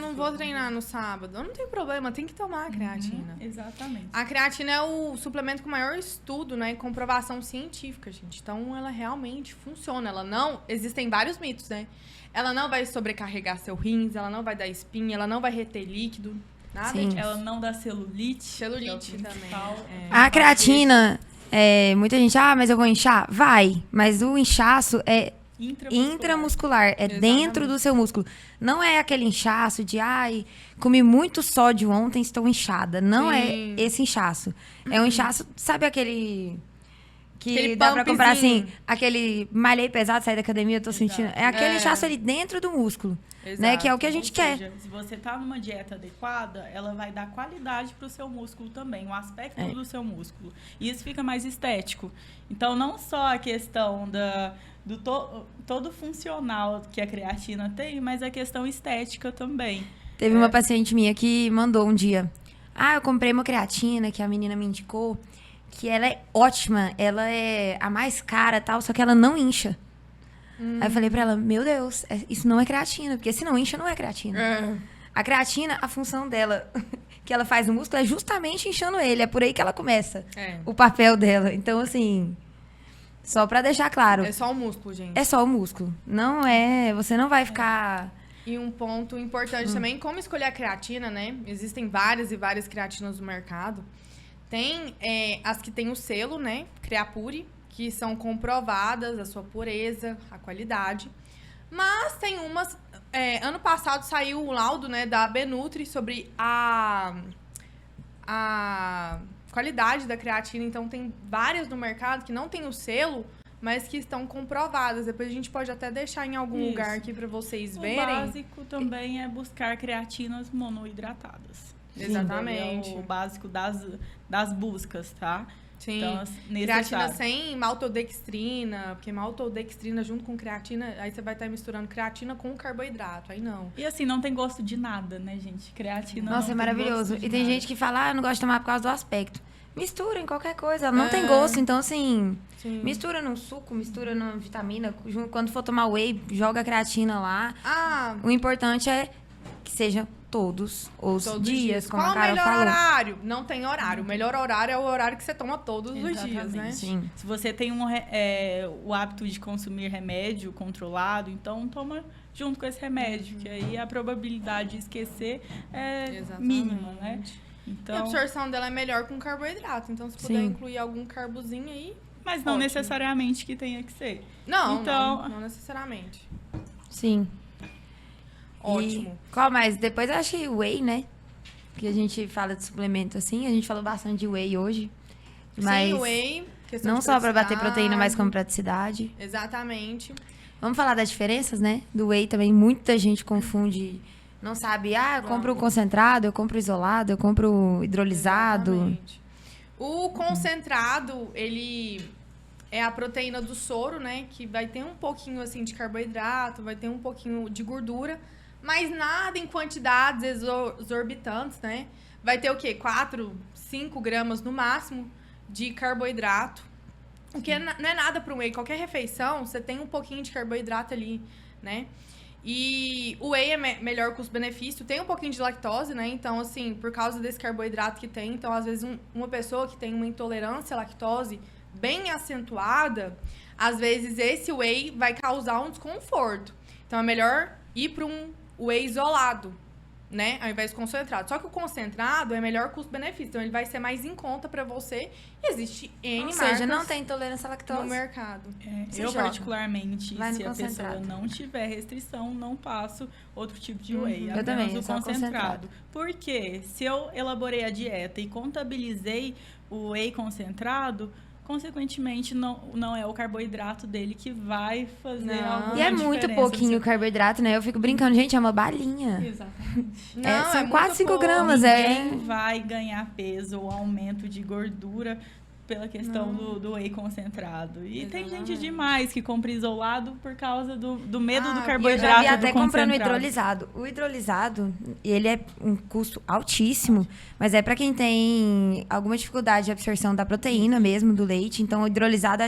Não vou treinar no sábado. Não tem problema, tem que tomar a creatina. Exatamente. A creatina é o suplemento com maior estudo, né? E comprovação científica, gente. Então, ela realmente funciona. Ela não... Existem vários mitos, né? Ela não vai sobrecarregar seu rins, ela não vai dar espinha, ela não vai reter líquido. Nada Sim. disso. Ela não dá celulite. Celulite que é o também. principal. A creatina, muita gente, mas eu vou inchar? Vai, mas o inchaço é intramuscular, é dentro do seu músculo. Não é aquele inchaço de, comi muito sódio ontem, estou inchada. Não é esse inchaço. É um inchaço, sabe aquele dá pra comprar assim, aquele malhei pesado, sair da academia, eu tô sentindo. É aquele inchaço ali dentro do músculo, né? Que é o que a gente quer. Seja, se você tá numa dieta adequada, ela vai dar qualidade pro seu músculo também, o aspecto do seu músculo. E isso fica mais estético. Então, não só a questão do todo funcional que a creatina tem, mas a questão estética também. Teve uma paciente minha que mandou um dia, eu comprei uma creatina que a menina me indicou, que ela é ótima, ela é a mais cara e tal, só que ela não incha. Aí eu falei pra ela, meu Deus, isso não é creatina, porque se não incha, não é creatina. A creatina, a função dela, que ela faz no músculo, é justamente inchando ele, é por aí que ela começa, o papel dela. Então, assim, só pra deixar claro. É só o músculo, gente. É só o músculo, não você não vai ficar... E um ponto importante também, como escolher a creatina, né? Existem várias e várias creatinas no mercado. Tem as que tem o selo, né? Creapure, que são comprovadas a sua pureza, a qualidade. Mas tem umas... ano passado saiu o laudo, né, da Benutri sobre a qualidade da creatina. Então, tem várias no mercado que não tem o selo, mas que estão comprovadas. Depois a gente pode até deixar em algum lugar aqui para vocês verem. O básico também é buscar creatinas monoidratadas. Exatamente. É o básico das buscas, tá? Sim. Então, creatina sem maltodextrina, porque maltodextrina junto com creatina, aí você vai estar misturando creatina com carboidrato, aí não. E assim, não tem gosto de nada, né, gente? Creatina Nossa, não é maravilhoso. Tem e tem gente que fala, eu não gosto de tomar por causa do aspecto. Mistura em qualquer coisa, ela não tem gosto, então assim, mistura num suco, mistura numa vitamina, quando for tomar whey, joga a creatina lá. O importante é que seja todos os dias, como a Carol falou. Qual o melhor horário? Não tem horário. O melhor horário é o horário que você toma todos os dias, né? Sim. Se você tem o hábito de consumir remédio controlado, então toma junto com esse remédio, que aí a probabilidade de esquecer é mínima, né? Então, e a absorção dela é melhor com carboidrato. Então, se puder incluir algum carbozinho aí... Mas não necessariamente que tenha que ser. Não necessariamente. Sim. Ótimo. E qual mais? Depois eu acho que whey, né? Que a gente fala de suplemento assim. A gente falou bastante de whey hoje. Mas whey. Não só para bater proteína, mas como praticidade. Exatamente. Vamos falar das diferenças, né? Do whey também. Muita gente confunde. Não sabe, eu compro concentrado, eu compro isolado, eu compro hidrolisado. Exatamente. O concentrado, ele é a proteína do soro, né? Que vai ter um pouquinho, assim, de carboidrato, vai ter um pouquinho de gordura, mas nada em quantidades exorbitantes, né? Vai ter o quê? 4, 5 gramas no máximo de carboidrato. O que não é nada para um whey. Qualquer refeição, você tem um pouquinho de carboidrato ali, né? E o whey é melhor custo-benefício. Tem um pouquinho de lactose, né? Então, assim, por causa desse carboidrato que tem, então, às vezes, uma pessoa que tem uma intolerância à lactose bem acentuada, às vezes esse whey vai causar um desconforto. Então, é melhor ir para um whey isolado, né? Ao invés de concentrado. Só que o concentrado é melhor custo-benefício. Então, ele vai ser mais em conta para você. E existe N marcas. Ou seja, não tem intolerância à lactose no mercado. Eu, particularmente, se a pessoa não tiver restrição, não passo outro tipo de whey. Eu também, o concentrado. Porque se eu elaborei a dieta e contabilizei o whey concentrado, consequentemente, não é o carboidrato dele que vai fazer alguma diferença. E é muito pouquinho carboidrato, né? Eu fico brincando, gente, é uma balinha. Exatamente. São 4, 5 gramas. Ninguém vai ganhar peso ou aumento de gordura pela questão do whey concentrado. E Exatamente. tem gente demais que compra isolado por causa do medo do Eu carboidrato já vi do até comprando concentrado. hidrolisado. O hidrolisado, ele é um custo altíssimo, mas é para quem tem alguma dificuldade de absorção da proteína mesmo, do leite. Então, o hidrolisado,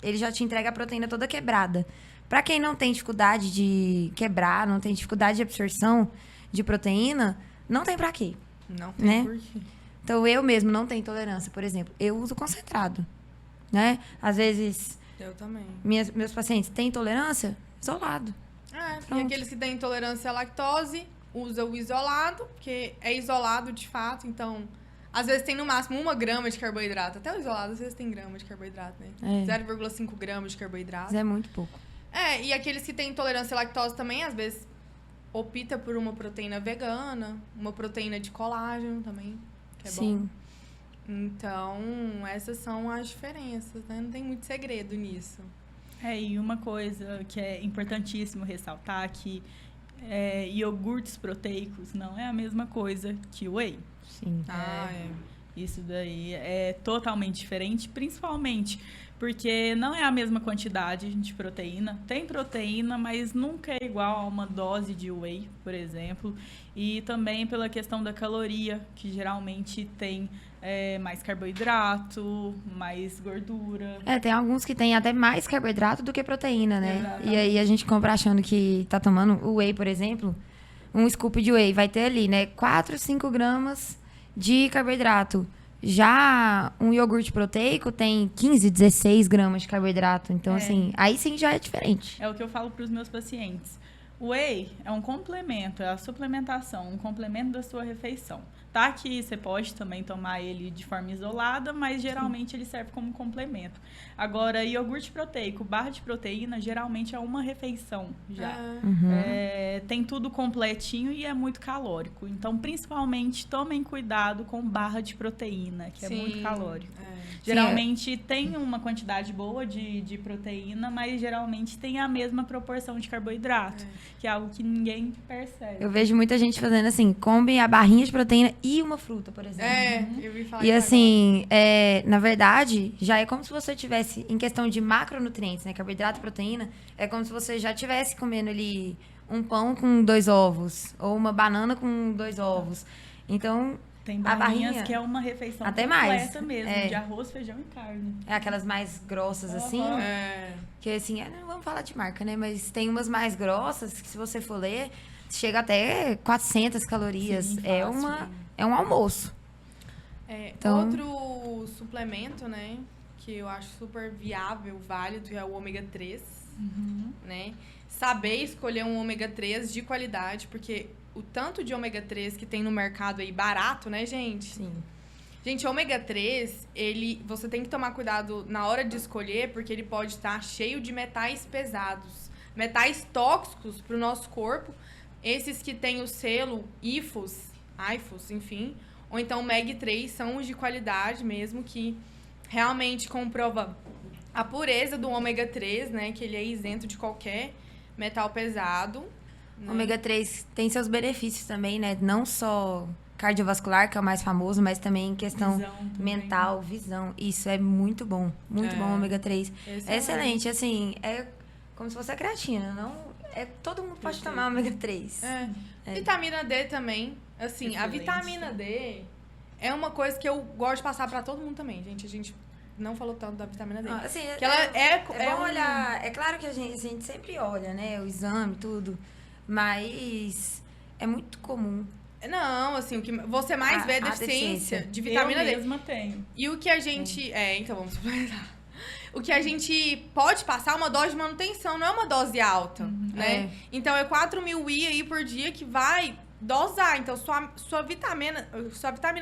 ele já te entrega a proteína toda quebrada. Para quem não tem dificuldade de quebrar, não tem dificuldade de absorção de proteína, não tem para quê. Não tem Né? porquê. Então, eu mesmo não tenho intolerância, por exemplo. Eu uso concentrado, né? Às vezes, Eu também. meus pacientes têm intolerância? Isolado. E Pronto. aqueles que têm intolerância à lactose, usa o isolado, porque é isolado de fato, então... Às vezes tem no máximo 1 grama de carboidrato. Até o isolado, às vezes tem grama de carboidrato, né? 0,5 gramas de carboidrato. Mas é muito pouco. E aqueles que têm intolerância à lactose também, às vezes, opta por uma proteína vegana, uma proteína de colágeno também, que é Sim. bom. Então, essas são as diferenças, né? Não tem muito segredo nisso. E uma coisa que é importantíssimo ressaltar que iogurtes proteicos não é a mesma coisa que o whey. Sim. Isso daí é totalmente diferente, principalmente porque não é a mesma quantidade de proteína. Tem proteína, mas nunca é igual a uma dose de whey, por exemplo. E também pela questão da caloria, que geralmente tem mais carboidrato, mais gordura. Tem alguns que têm até mais carboidrato do que proteína, né? Exatamente. E aí a gente compra achando que tá tomando o whey, por exemplo, um scoop de whey vai ter ali, né? 4, 5 gramas de carboidrato. Já um iogurte proteico tem 15, 16 gramas de carboidrato. Então, assim, aí sim já é diferente. É o que eu falo para os meus pacientes. O whey é um complemento, é a suplementação, um complemento da sua refeição. Tá que você pode também tomar ele de forma isolada, mas geralmente ele serve como complemento. Agora, iogurte proteico, barra de proteína, geralmente é uma refeição já. Tem tudo completinho e é muito calórico. Então, principalmente, tomem cuidado com barra de proteína, que é muito calórico. Geralmente tem uma quantidade boa de proteína, mas geralmente tem a mesma proporção de carboidrato, que é algo que ninguém percebe. Eu vejo muita gente fazendo assim, come a barrinha de proteína e uma fruta, por exemplo. Eu vi falar E isso assim, na verdade, já é como se você tivesse, em questão de macronutrientes, né? Carboidrato e proteína, é como se você já tivesse comendo ali um pão com 2 ovos, ou uma banana com 2 ovos. Então, tem a barrinhas barrinha, que é uma refeição até completa mais. mesmo, de arroz, feijão e carne. É aquelas mais grossas, assim. Que assim, não vamos falar de marca, né? Mas tem umas mais grossas que, se você for ler, chega até 400 calorias. Sim, É um almoço. Então... Outro suplemento, né? Que eu acho super viável, válido, é o ômega 3. Né? Saber escolher um ômega 3 de qualidade, porque o tanto de ômega 3 que tem no mercado aí, barato, né, gente? Sim. Gente, ômega 3, você tem que tomar cuidado na hora de escolher, porque ele pode estar cheio de metais pesados. Metais tóxicos para o nosso corpo. Esses que tem o selo IFOS, enfim. Ou então MEG 3 são os de qualidade mesmo, que realmente comprova a pureza do ômega 3, né? Que ele é isento de qualquer metal pesado. Né? Ômega 3 tem seus benefícios também, né? Não só cardiovascular, que é o mais famoso, mas também em questão mental, visão. Isso é muito bom. Muito bom, ômega 3. É excelente, assim, é como se fosse a creatina, não... todo mundo pode tomar ômega 3. Vitamina D também. Assim, excelente. A vitamina D é uma coisa que eu gosto de passar pra todo mundo também, gente. A gente não falou tanto da vitamina D. Assim, que ela é bom olhar... É claro que a gente sempre olha, né? O exame, tudo. Mas é muito comum. Não, assim, o que você mais vê é deficiência de vitamina D. Eu mesma tenho. E o que a gente... então vamos suplementar. O que a gente pode passar é uma dose de manutenção, não é uma dose alta, né? Então, é 4.000 I aí por dia que vai dosar. Então, sua vitamina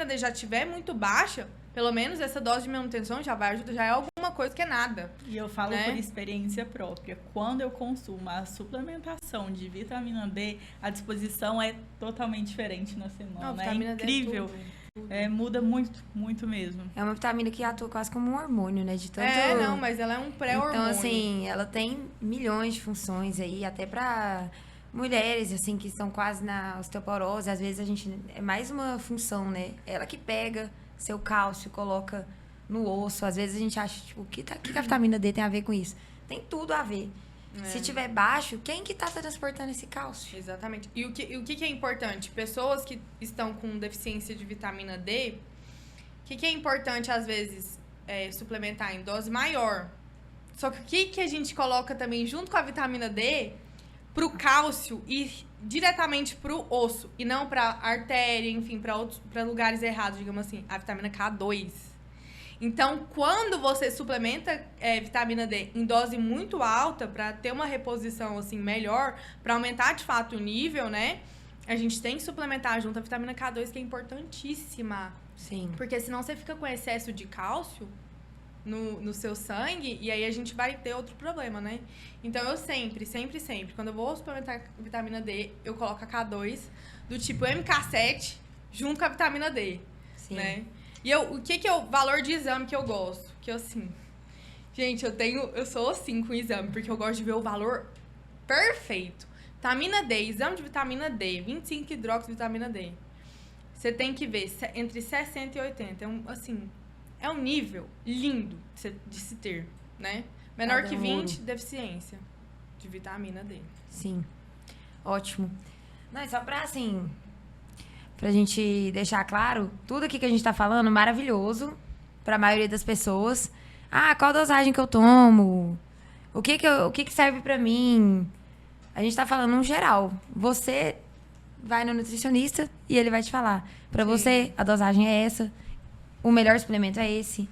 D já estiver muito baixa, pelo menos essa dose de manutenção já vai ajudar, já é alguma coisa que é nada. E eu falo por experiência própria. Quando eu consumo a suplementação de vitamina D, a disposição é totalmente diferente na semana. É incrível. Muda muito, muito mesmo. É uma vitamina que atua quase como um hormônio, né? De tanto... mas ela é um pré-hormônio. Então, assim, ela tem milhões de funções aí, até pra mulheres, assim, que estão quase na osteoporose. Às vezes a gente... É mais uma função, né? Ela que pega seu cálcio, coloca no osso. Às vezes a gente acha, tipo, o que a vitamina D tem a ver com isso? Tem tudo a ver. Se tiver baixo, quem que tá transportando esse cálcio? Exatamente. E o que é importante? Pessoas que estão com deficiência de vitamina D, o que é importante, às vezes, suplementar em dose maior? Só que o que a gente coloca também junto com a vitamina D pro cálcio e diretamente pro osso e não pra artéria, enfim, pra lugares errados, digamos assim, a vitamina K2. Então, quando você suplementa vitamina D em dose muito alta para ter uma reposição assim melhor, para aumentar de fato o nível, né? A gente tem que suplementar junto a vitamina K2, que é importantíssima. Sim. Porque senão você fica com excesso de cálcio no seu sangue e aí a gente vai ter outro problema, né? Então eu sempre, quando eu vou suplementar vitamina D, eu coloco a K2 do tipo MK7 junto com a vitamina D, Sim. né? E o que é o valor de exame que eu gosto? Que eu, assim... Gente, eu sou assim com o exame, porque eu gosto de ver o valor perfeito. Vitamina D, exame de vitamina D, 25 hidroxivitamina D. Você tem que ver entre 60 e 80. É um nível lindo de se ter, né? Menor que 20, deficiência de vitamina D. Sim. Ótimo. Não, é só pra, assim... Pra gente deixar claro, tudo aqui que a gente tá falando, maravilhoso pra maioria das pessoas. Ah, qual dosagem que eu tomo? O que serve pra mim? A gente tá falando no geral. Você vai no nutricionista e ele vai te falar. Pra você, a dosagem é essa. O melhor suplemento é esse.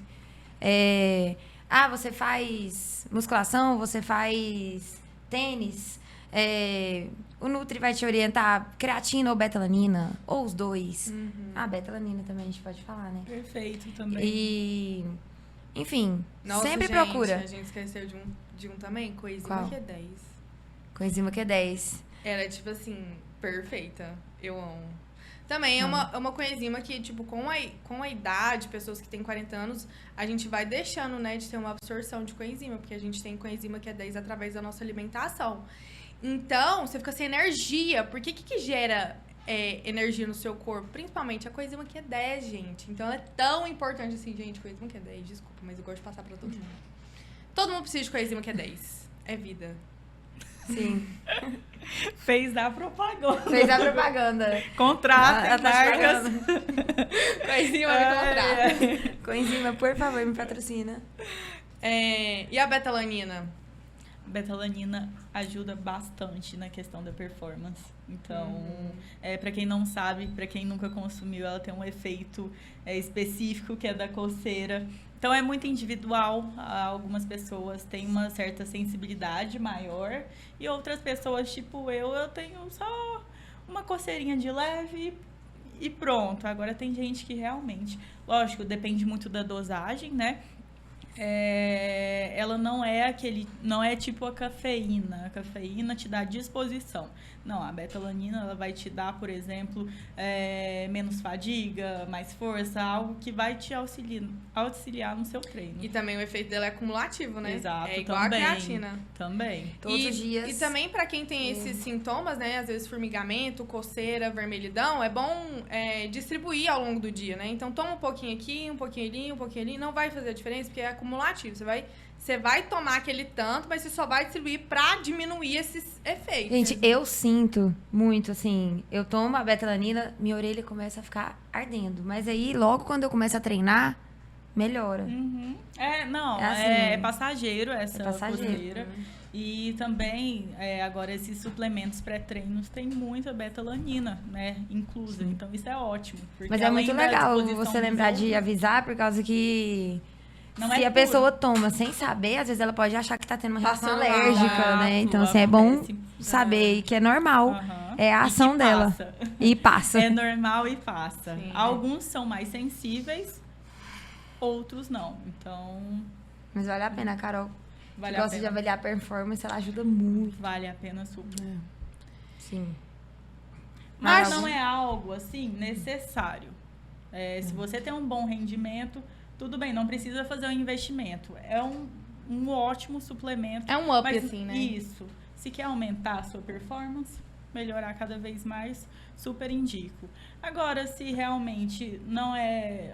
Você faz musculação, você faz tênis. O Nutri vai te orientar creatina ou betalanina, ou os dois. Betalanina também a gente pode falar, né? Perfeito também. E, enfim, Nossa, sempre gente, procura. A gente esqueceu de um também, coenzima Qual? Q10. Coenzima Q10. Ela é, tipo assim, perfeita. Eu amo. Também é uma coenzima que, tipo, com a idade, pessoas que têm 40 anos, a gente vai deixando, né, de ter uma absorção de coenzima, porque a gente tem coenzima Q10 através da nossa alimentação. Então, você fica sem energia. Por que gera energia no seu corpo? Principalmente a coenzima Q10, gente. Então, ela é tão importante assim, gente. Coenzima Q10, desculpa, mas eu gosto de passar pra todo mundo. Todo mundo precisa de coenzima Q10. É vida. Sim. Fez a propaganda. Fez a propaganda. Contratem marcas. Coenzima me contrata. Coenzima, por favor, me patrocina. E a betalanina? Betalanina ajuda bastante na questão da performance. Então, para quem não sabe, para quem nunca consumiu, ela tem um efeito específico que é da coceira. Então, é muito individual. Algumas pessoas têm uma certa sensibilidade maior e outras pessoas, tipo eu tenho só uma coceirinha de leve e pronto. Agora, tem gente que realmente, lógico, depende muito da dosagem, né? Ela não é tipo a cafeína. A cafeína te dá disposição. Não, a betalanina ela vai te dar, por exemplo, menos fadiga, mais força, algo que vai te auxiliar no seu treino. E também o efeito dela é acumulativo, né? Exato, é igual também, a creatina. Também. Todos os dias. E também para quem tem esses sintomas, né? Às vezes formigamento, coceira, vermelhidão, é bom distribuir ao longo do dia, né? Então toma um pouquinho aqui, um pouquinho ali, não vai fazer a diferença porque é acumulativo. Você vai tomar aquele tanto, mas você só vai distribuir pra diminuir esses efeitos. Gente, eu sinto muito, assim, eu tomo a betalanina, minha orelha começa a ficar ardendo. Mas aí, logo quando eu começo a treinar, melhora. É passageiro essa passageiro. coceira. E também, agora, esses suplementos pré-treinos tem muita betalanina, né, inclusa. Então, isso é ótimo. Mas é muito legal você lembrar de avisar, por causa que... Se a pessoa toma sem saber, às vezes ela pode achar que tá tendo uma reação alérgica, né? Então, assim, é bom saber que é normal. É a ação dela. Passa. E passa. É normal e passa. Sim. Alguns são mais sensíveis, outros não. Então... Mas vale a pena, a Carol. Vale que gosta de avaliar a performance, ela ajuda muito. Vale a pena super. Sim. Mas não é algo, assim, necessário. Se você tem um bom rendimento... Tudo bem, não precisa fazer um investimento. É um ótimo suplemento. É um up, assim, né? Isso. Se quer aumentar a sua performance, melhorar cada vez mais, super indico. Agora, se realmente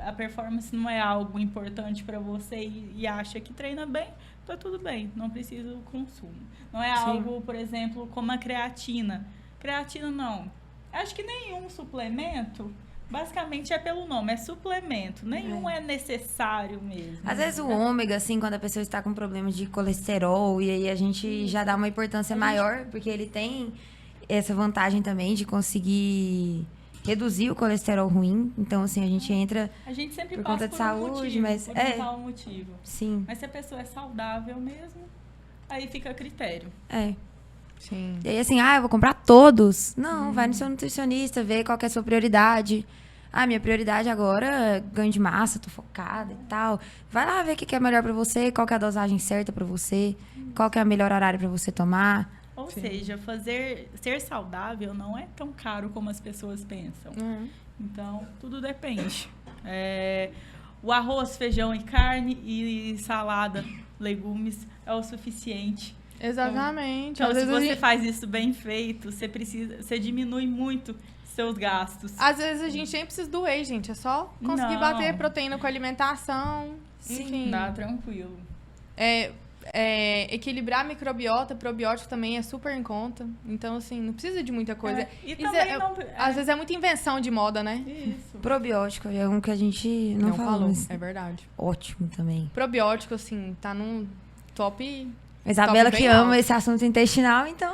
a performance não é algo importante para você e acha que treina bem, tá tudo bem, não precisa do consumo. Não é algo, por exemplo, como a creatina. Creatina não. Acho que nenhum suplemento, basicamente é pelo nome, é suplemento. Nenhum é necessário mesmo. Às vezes o ômega, assim, quando a pessoa está com problemas de colesterol, e aí a gente já dá uma importância maior, porque ele tem essa vantagem também de conseguir reduzir o colesterol ruim. Então, assim, a gente entra a gente sempre por passa conta de saúde, motivo, mas por um motivo. Sim. Mas se a pessoa é saudável mesmo, aí fica a critério. Sim. E aí, assim, eu vou comprar todos. Não, vai no seu nutricionista, vê qual que é a sua prioridade. Minha prioridade agora é ganho de massa, tô focada e tal. Vai lá ver o que é melhor pra você, qual que é a dosagem certa pra você, qual que é o melhor horário pra você tomar. Ou seja, ser saudável não é tão caro como as pessoas pensam. Então, tudo depende. O arroz, feijão e carne e salada, legumes é o suficiente. Exatamente. Então, se você faz isso bem feito, você diminui muito seus gastos. Às vezes a gente nem precisa do whey, gente. É só conseguir bater proteína com alimentação. Sim, enfim. dá tranquilo. Equilibrar a microbiota, probiótico também é super em conta. Então, assim, não precisa de muita coisa. E também às vezes é muita invenção de moda, né? Isso. Probiótico é um que a gente não falou. É verdade. Ótimo também. Probiótico, assim, tá num top... A Isabela que ama alto. esse assunto intestinal, então...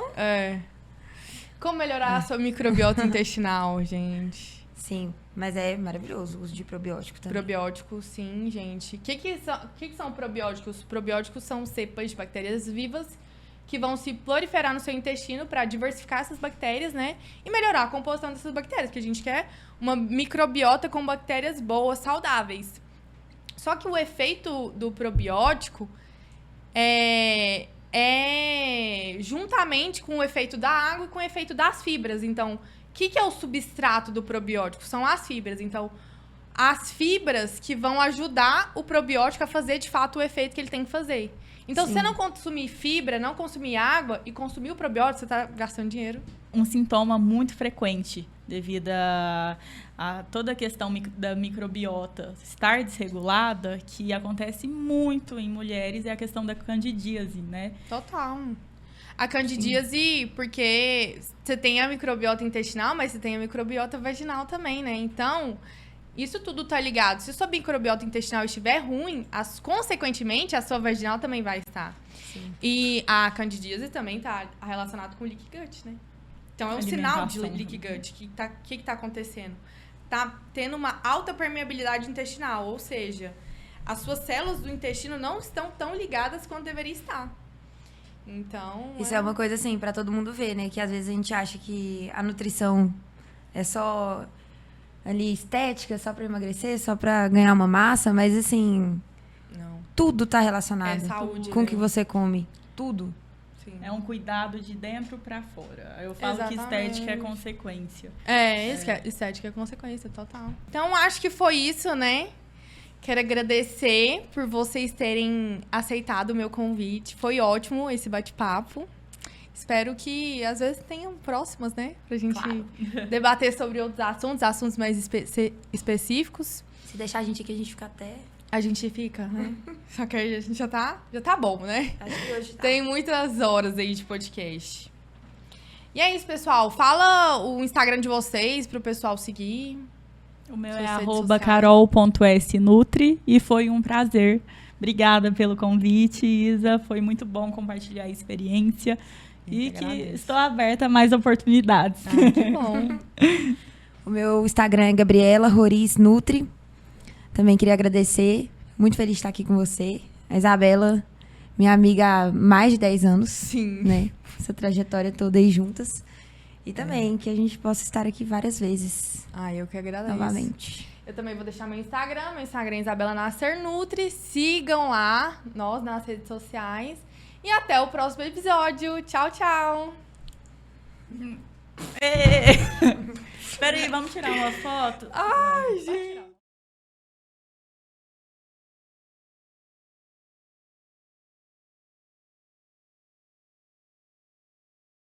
Como melhorar a sua microbiota intestinal, gente? Sim, mas é maravilhoso o uso de probiótico também. Probiótico, sim, gente. O que são probióticos? Probióticos são cepas de bactérias vivas que vão se proliferar no seu intestino para diversificar essas bactérias, né? E melhorar a composição dessas bactérias, porque a gente quer uma microbiota com bactérias boas, saudáveis. Só que o efeito do probiótico é juntamente com o efeito da água e com o efeito das fibras. Então, o que é o substrato do probiótico? São as fibras. Então, as fibras que vão ajudar o probiótico a fazer, de fato, o efeito que ele tem que fazer. Então, se você não consumir fibra, não consumir água e consumir o probiótico, você está gastando dinheiro. Um sintoma muito frequente devido a toda a questão da microbiota estar desregulada, que acontece muito em mulheres, é a questão da candidíase, né? Total. A candidíase, porque você tem a microbiota intestinal, mas você tem a microbiota vaginal também, né? Então, isso tudo tá ligado. Se a sua microbiota intestinal estiver ruim, consequentemente, a sua vaginal também vai estar. Sim. E a candidíase também tá relacionado com o leaky gut, né? Então, é um sinal de leaky gut. O que tá acontecendo? Tá tendo uma alta permeabilidade intestinal, ou seja, as suas células do intestino não estão tão ligadas quanto deveria estar. Então... Isso é uma coisa, assim, pra todo mundo ver, né? Que às vezes a gente acha que a nutrição é só ali estética, só pra emagrecer, só pra ganhar uma massa, mas assim... Não. Tudo tá relacionado saúde, com o né? que você come. Tudo. Sim. É um cuidado de dentro pra fora. Eu falo que estética é consequência. Estética é consequência, total. Então, acho que foi isso, né? Quero agradecer por vocês terem aceitado o meu convite. Foi ótimo esse bate-papo. Espero que, às vezes, tenham próximas, né? Pra gente debater sobre outros assuntos mais específicos. Se deixar a gente aqui, a gente fica até... A gente fica, né? Só que a gente já tá bom, né? Acho que hoje tá. Tem muitas horas aí de podcast. E é isso, pessoal. Fala o Instagram de vocês pro pessoal seguir. O meu Suas é redes @carol.snutri e foi um prazer. Obrigada pelo convite, Isa. Foi muito bom compartilhar a experiência. E que estou aberta a mais oportunidades. Que bom. O meu Instagram é Gabriela Roriz Nutri. Também queria agradecer. Muito feliz de estar aqui com você. A Isabela, minha amiga há mais de 10 anos. Sim. Né? Essa trajetória toda aí juntas. E também que a gente possa estar aqui várias vezes. Eu que agradeço. Novamente. Eu também vou deixar meu Instagram. Meu Instagram é Isabela Nasser Nutri. Sigam lá, nós nas redes sociais. E até o próximo episódio. Tchau, tchau. Espera aí, vamos tirar uma foto? Ai, gente.